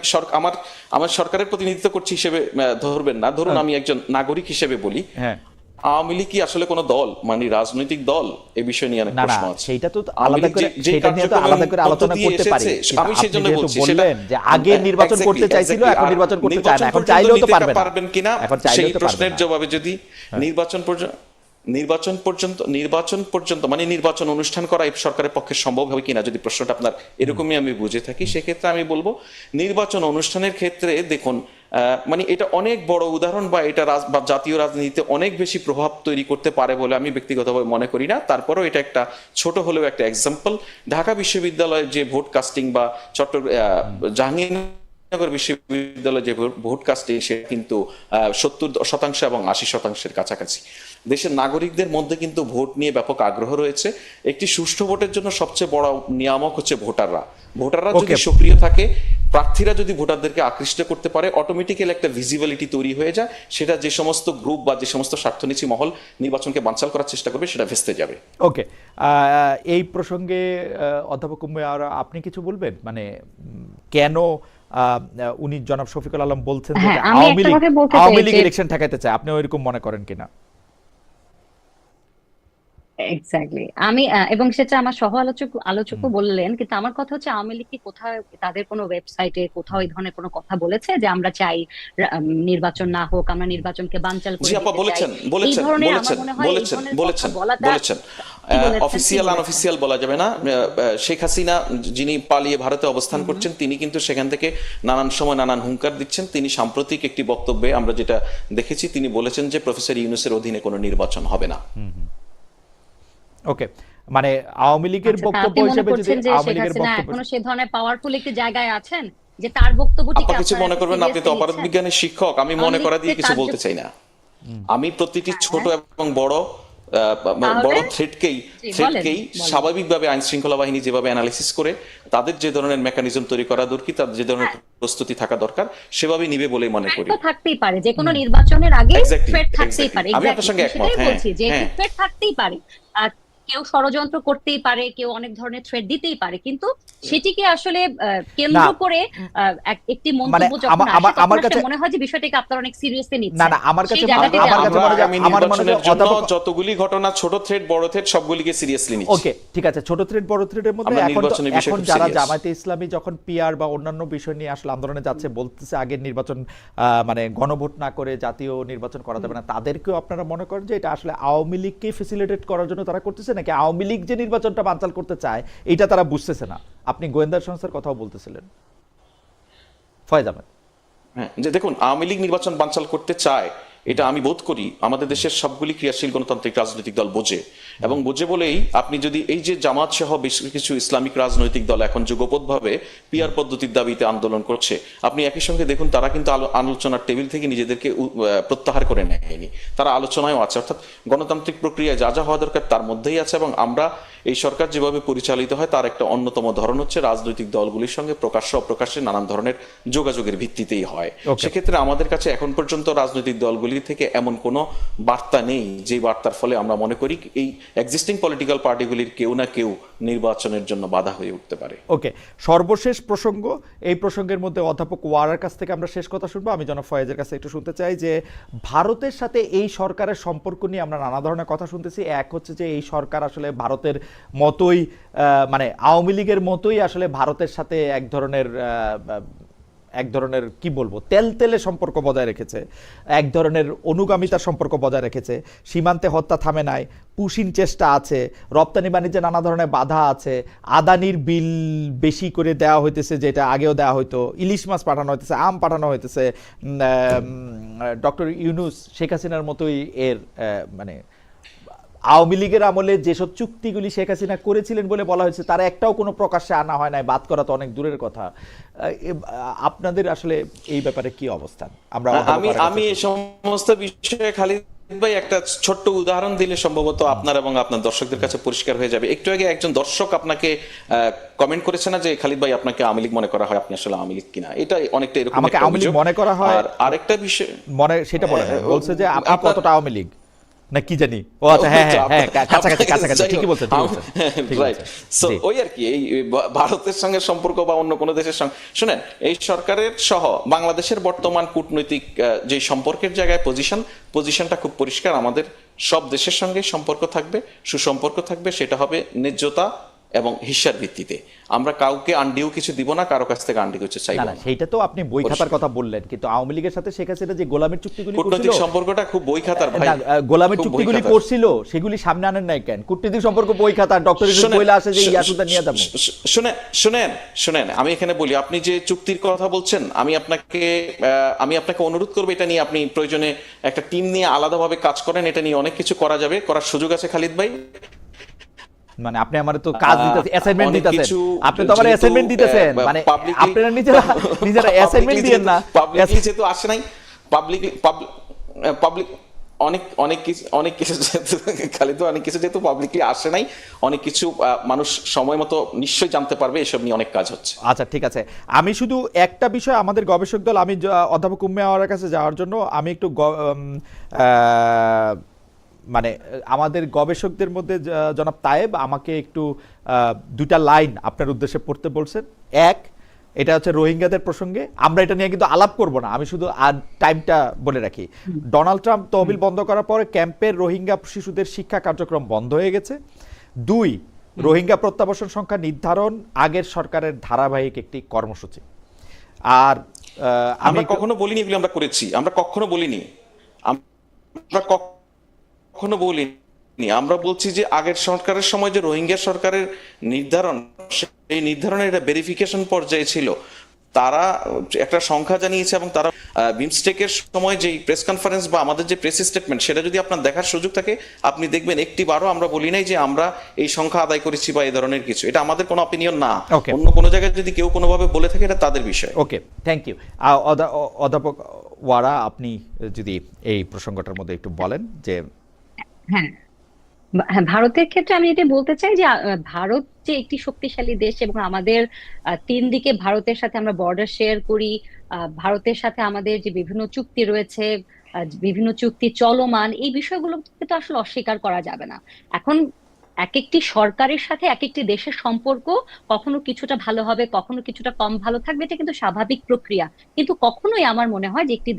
আমার সরকারের প্রতিনিধিত্ব করছি হিসেবে ধরবেন না। ধরুন আমি একজন নাগরিক হিসেবে বলি, আওয়ামী লীগ কি আসলে কোনো দল, মানে রাজনৈতিক দল? এই বিষয় নিয়ে অনেক প্রশ্ন আছে। সেটা তো আলাদা করে, সেটা নিয়ে তো আলাদা করে আলোচনা করতে পারি। আমি সেজন্য বলছি, বললেন যে আগে নির্বাচন করতে চাইছিল, এখন নির্বাচন করতে চায় না, এখন চাইলেও তো পারবেন কিনা সেই প্রশ্নের জবাবে যদি নির্বাচন পর্যন্ত মানে নির্বাচন অনুষ্ঠান করা এই সরকারের পক্ষে সম্ভব হবে কিনা, যদি প্রশ্নটা আপনার এরকমই আমি বুঝে থাকি, সেক্ষেত্রে আমি বলবো নির্বাচন অনুষ্ঠানের ক্ষেত্রে দেখুন, মানে এটা অনেক বড় উদাহরণ বা এটা জাতীয় রাজনীতিতে অনেক বেশি প্রভাব তৈরি করতে পারে বলে আমি ব্যক্তিগতভাবে মনে করি না। তারপরেও এটা একটা ছোট হলেও একটা এক্সাম্পল। ঢাকা বিশ্ববিদ্যালয়ের যে ভোট কাস্টিং বা জাহাঙ্গীরনগর বিশ্ববিদ্যালয়ে যে ভোট কাস্টিং, সেটা কিন্তু 70% এবং 80%-এর কাছাকাছি। দেশের নাগরিকদের মধ্যে কিন্তু ভোট নিয়ে ব্যাপক আগ্রহ রয়েছে। একটি সুষ্ঠু ভোটের জন্য সবচেয়ে বড় নিয়ামক হচ্ছে ভোটাররা যদি সক্রিয় থাকে, প্রার্থীরা যদি ভোটারদেরকে আকৃষ্ট করতে পারে, অটোমেটিক্যালি একটা ভিজিবিলিটি তৈরি হয়ে যায়। সেটা যে সমস্ত গ্রুপ বা যে সমস্ত স্বার্থনীতি মহল নির্বাচনকে বানচাল করার চেষ্টা করবে, সেটা ভেস্তে যাবে। ওকে, এই প্রসঙ্গে অধ্যাপক আর আপনি কিছু বলবেন, মানে কেন উনি জনাব শফিকুল আলম বলছেন যে আওয়ামী লীগ ইলেকশন ঠেকাইতে চায়, আপনি ওইরকম মনে করেন কিনা? এক্স্যাক্টলি, আমি এবং সেটা আমার সহ আলোচকও বললেন, কিন্তু আমার কথা হচ্ছে আওয়ামী লীগ কি কোথাও তাদের কোনো ওয়েবসাইটে কোথাও এই ধরনের কোনো কথা বলেছে যে আমরা চাই নির্বাচন না হোক, আমরা নির্বাচনকে বানচাল করে দিতে চাই? এই ধরনের আমার মনে হয় এই ধরনের কথা বলাটা অফিসিয়াল আনঅফিসিয়াল বলা যাবে না। শেখ হাসিনা যিনি পালিয়ে ভারতে অবস্থান করছেন, তিনি কিন্তু সেখান থেকে নানান সময় নানান হুঙ্কার দিচ্ছেন। তিনি সাম্প্রতিক একটি বক্তব্যে আমরা যেটা দেখেছি, তিনি বলেছেন যে প্রফেসর ইউনূসের অধীনে কোনো নির্বাচন হবে না। ওকে, মানে আওয়ামী লীগের বক্তব্য হিসেবে যদি আওয়ামী লীগের বক্তব্য এখনো সেই ধরনের পাওয়ারফুল একটি জায়গায় আছেন যে তার বক্তব্যটিকে আপনি কিছু মনে করবেন, আপনি তো অপরাধ বিজ্ঞানের শিক্ষক, আমি মনে করা দিয়ে কিছু বলতে চাই না। আমি প্রতিটি ছোট এবং বড় থ্রেটকেই স্বাভাবিকভাবে আইন শৃঙ্খলা বাহিনী যেভাবে অ্যানালিসিস করে, তাদের যে ধরনের মেকানিজম তৈরি করা দরকার, তাদের যে ধরনের প্রস্তুতি থাকা দরকার, সেভাবে নিবে বলেই মনে করি। থাকতেই পারে যে কোনো নির্বাচনের আগে থ্রেট থাকতেই পারে, আমি আপনার সঙ্গে একমত। বলছি যে থ্রেট থাকতেই পারে, আর কেউ ষড়যন্ত্র করতেই পারে, কেউ অনেক ধরনের থ্রেট দিতেই পারে, কিন্তু সেটিকে আসলে কেন্দ্র করে একটি মন্তব্য যখন আসে, তখন আসলে মনে হয় যে বিষয়টাকে আপনারা অনেক সিরিয়াসলি নিচ্ছেন। না, আমার কাছে যতগুলি ঘটনা, ছোট থ্রেট বড় থ্রেট, সবগুলিকে সিরিয়াসলি নিচ্ছি। ওকে, ঠিক আছে, ছোট থ্রেট বড় থ্রেটের মধ্যে এখন যারা জামায়াতে ইসলামী যখন পিআর বা অন্যান্য বিষয় নিয়ে আসলে আন্দোলনে যাচ্ছে, বলতেছে আগের নির্বাচন মানে গণভোট না করে জাতীয় নির্বাচন করা যাবে না, তাদেরকেও আপনারা মনে করেন যে এটা আসলে আওয়ামী লীগকে ফেসিলিটেট করার জন্য তারা করতেছে, নাকি আওয়ামী লীগ যে নির্বাচনটা বানচাল করতে চায় এটা তারা বুঝতেছে না? আপনি গোয়েন্দা সংস্থার কথাও বলতেছিলেন, ফয়েজ আহমেদ। হ্যাঁ, যে দেখুন, আওয়ামী লীগ নির্বাচন বানচাল করতে চায় এটা আমি বোধ করি আমাদের দেশের সবগুলি ক্রিয়াশীল গণতান্ত্রিক রাজনৈতিক দল বোঝে, এবং বোঝে বলেই আপনি যদি এই যে জামাত সহ বেশ কিছু ইসলামিক রাজনৈতিক দল এখন যুগপৎভাবে পিয়ার পদ্ধতির দাবিতে আন্দোলন করছে, আপনি একই সঙ্গে দেখুন তারা কিন্তু আলোচনার টেবিল থেকে নিজেদেরকে প্রত্যাহার করে নেয়নি, তারা আলোচনায়ও আছে। অর্থাৎ গণতান্ত্রিক প্রক্রিয়ায় যা যা হওয়া দরকার তার মধ্যেই আছে, এবং আমরা এই সরকার যেভাবে পরিচালিত হয় তার একটা অন্যতম ধরন হচ্ছে রাজনৈতিক দলগুলির সঙ্গে প্রকাশ্য অপ্রকাশ্যে নানান ধরনের যোগাযোগের ভিত্তিতেই হয়। সেক্ষেত্রে আমাদের কাছে এখন পর্যন্ত রাজনৈতিক দলগুলি থেকে এমন কোনো বার্তা নেই যে বার্তার ফলে আমরা মনে করি এই এক্সিস্টিং পলিটিক্যাল পার্টিগুলির কেউ না কেউ নির্বাচনের জন্য বাধা হয়ে উঠতে পারে। ওকে, সর্বশেষ প্রসঙ্গ, এই প্রসঙ্গের মধ্যে অধ্যাপক ওয়ারার কাছ থেকে আমরা শেষ কথা শুনবো। আমি জনাব ফয়েজের কাছে একটু শুনতে চাই যে ভারতের সাথে এই সরকারের সম্পর্ক নিয়ে আমরা নানা ধরনের কথা শুনতেছি। এক হচ্ছে যে এই সরকার আসলে ভারতের মতোই, মানে আওয়ামী লীগের মতোই আসলে ভারতের সাথে এক ধরনের কি বলবো তেলতেলে সম্পর্ক বজায় রেখেছে, এক ধরনের অনুগামিতার সম্পর্ক বজায় রেখেছে, সীমান্তে হত্যা থামে নাই, পুশিন চেষ্টা আছে, রপ্তানি বাণিজ্যে নানা ধরনের বাধা আছে, আদানির বিল বেশি করে দেওয়া হইতেছে যেটা আগেও দেওয়া হইতো, ইলিশ মাছ পাঠানো হইতেছে, আম পাঠানো হইতেছে। ডক্টর ইউনূস শেখ হাসিনার মতোই এর মানে আওয়ামী লীগের আমলে যেসব চুক্তিগুলি শেখ হাসিনা করেছিলেন বলে বলা হয়েছে তার একটাও কোনো প্রকাশ্যে আনা হয় নাই, বাদ করা তো অনেক দূরের কথা। আপনাদের আসলে এই ব্যাপারে কি অবস্থান? আমি এই সমস্ত বিষয়ে খালিদ ভাই একটা ছোট্ট উদাহরণ দিলে সম্ভবত আপনার এবং আপনার দর্শকদের কাছে পরিষ্কার হয়ে যাবে। একটু আগে একজন দর্শক আপনাকে কমেন্ট করেছে না যে খালিদ ভাই আপনাকে আওয়ামী লীগ মনে করা হয়, আপনি আসলে আওয়ামী লীগ কিনা, এটা অনেকটা এরকম আমাকে আওয়ামী লীগ মনে করা হয়। আর আরেকটা বিষয় সেটা বলে বলছে যে আপনি কতটা আওয়ামী লীগ না কি জানি। ও আচ্ছা, হ্যাঁ হ্যাঁ হ্যাঁ, কাছাকাছি ঠিকই বলছেন। রাইট। সো ওই আর কি, এই ভারতের সঙ্গে সম্পর্ক বা অন্য কোনো দেশের সঙ্গে, শুনেন এই সরকারের সহ বাংলাদেশের বর্তমান কূটনৈতিক যে সম্পর্কের জায়গায় পজিশনটা খুব পরিষ্কার। আমাদের সব দেশের সঙ্গে সম্পর্ক থাকবে, সুসম্পর্ক থাকবে, সেটা হবে ন্যায্যতা এবং হিসার ভিত্তিতে। আমরা কাউকে আন্ডিও কিছু দিব না, কারো কাছ থেকে আন্ডি কিছু চাইব না। সেইটা তো আপনি বই খাতার কথা বললেন, কিন্তু আওয়ামী লীগের সাথে শেখ হাসিনা যে গোলামের চুক্তিগুলি কূটনৈতিক সম্পর্কটা খুব বই খাতার ভাই, গোলামের চুক্তিগুলি করছিল সেগুলি সামনে আনেন নাই কেন? কূটনৈতিক সম্পর্ক বই খাতার, ডক্টর ইউনূস বইলা আসে যে ইয়াসুদা নিয়ে যাব। শুনেন আমি এখানে বলি, আপনি যে চুক্তির কথা বলছেন আমি আপনাকে অনুরোধ করব এটা নিয়ে আপনি প্রয়োজনে একটা টিম নিয়ে আলাদাভাবে কাজ করেন, এটা নিয়ে অনেক কিছু করা যাবে, করার সুযোগ আছে খালিদ ভাই। মানে আপনি আমারে তো কাজ দিতেছেন, অ্যাসাইনমেন্ট দিতেছেন, আপনি তো আমারে অ্যাসাইনমেন্ট দিতেছেন, মানে আপনারা নিজেরা অ্যাসাইনমেন্ট দিয়েন না। পাবলিকলি যেহেতু আসে নাই, পাবলিক অনেক কিছু খালিদ অনেক কিছু যেহেতু পাবলিকলি আসে নাই, অনেক কিছু মানুষ সময় মতো নিশ্চয়ই জানতে পারবে, এসব নিয়ে অনেক কাজ হচ্ছে। আচ্ছা ঠিক আছে, আমি শুধু একটা বিষয়, আমাদের গবেষক দল, আমি অধ্যাপক উম্মে আওয়ারের কাছে যাওয়ার জন্য আমি একটু মানে আমাদের গবেষকদের মধ্যে জনাব তায়েব আমাকে একটু দুটা লাইন আপনার উদ্দেশ্যে পড়তে বলছেন। এক, এটা হচ্ছে রোহিঙ্গাদের প্রসঙ্গে, আমরা এটা নিয়ে কিন্তু আলাপ করব না, আমি শুধু টাইমটা বলে রাখি। ডোনাল্ড ট্রাম্প তহবিল বন্ধ করার পরে ক্যাম্পের রোহিঙ্গা শিশুদের শিক্ষা কার্যক্রম বন্ধ হয়ে গেছে। দুই, রোহিঙ্গা প্রত্যাবাসন সংখ্যা নির্ধারণ আগের সরকারের ধারাবাহিক একটি কর্মসূচি। আর আমরা কখনো বলিনি এগুলো আমরা করেছি, আমরা কখনো বলিনি, আমরা বলছি যে আগের সরকারের সময় যে রোহিঙ্গা সরকারের নির্ধারণ, সেই নির্ধারণের একটা ভেরিফিকেশন পর্যায়ে ছিল, তারা একটা সংখ্যা জানিয়েছে, এবং তারা বিমস্টেকের সময় যে প্রেস কনফারেন্স বা আমাদের যে প্রেস স্টেটমেন্ট সেটা যদি আপনার দেখার সুযোগ থাকে আপনি দেখবেন একটি বারও আমরা বলি নাই যে আমরা এই সংখ্যা আদায় করেছি বা এই ধরনের কিছু। এটা আমাদের কোনো অপিনিয়ন না, অন্য কোনো জায়গায় যদি কেউ কোনোভাবে বলে থাকে এটা তাদের বিষয়। ওকে, থ্যাংক ইউ। অধ্যাপক ওয়ারা, আপনি যদি এই প্রসঙ্গটার মধ্যে একটু বলেন যে। হ্যাঁ, ভারতের ক্ষেত্রে আমি এটা বলতে চাই যে ভারত যে একটি শক্তিশালী দেশ এবং আমাদের তিন দিকে ভারতের সাথে আমরা বর্ডার শেয়ার করি, ভারতের সাথে আমাদের যে বিভিন্ন চুক্তি রয়েছে, বিভিন্ন চুক্তি চলমান, এই বিষয়গুলোকে তো আসলে অস্বীকার করা যাবে না। এখন এক একটি সরকারের সাথে এক একটি দেশের সম্পর্ক কখনো কিছুটা ভালো হবে, কখনো কিছুটা কম ভালো থাকবে, এটা কিন্তু স্বাভাবিক প্রক্রিয়া। কিন্তু কখনোই আমার মনে হয় যে একটি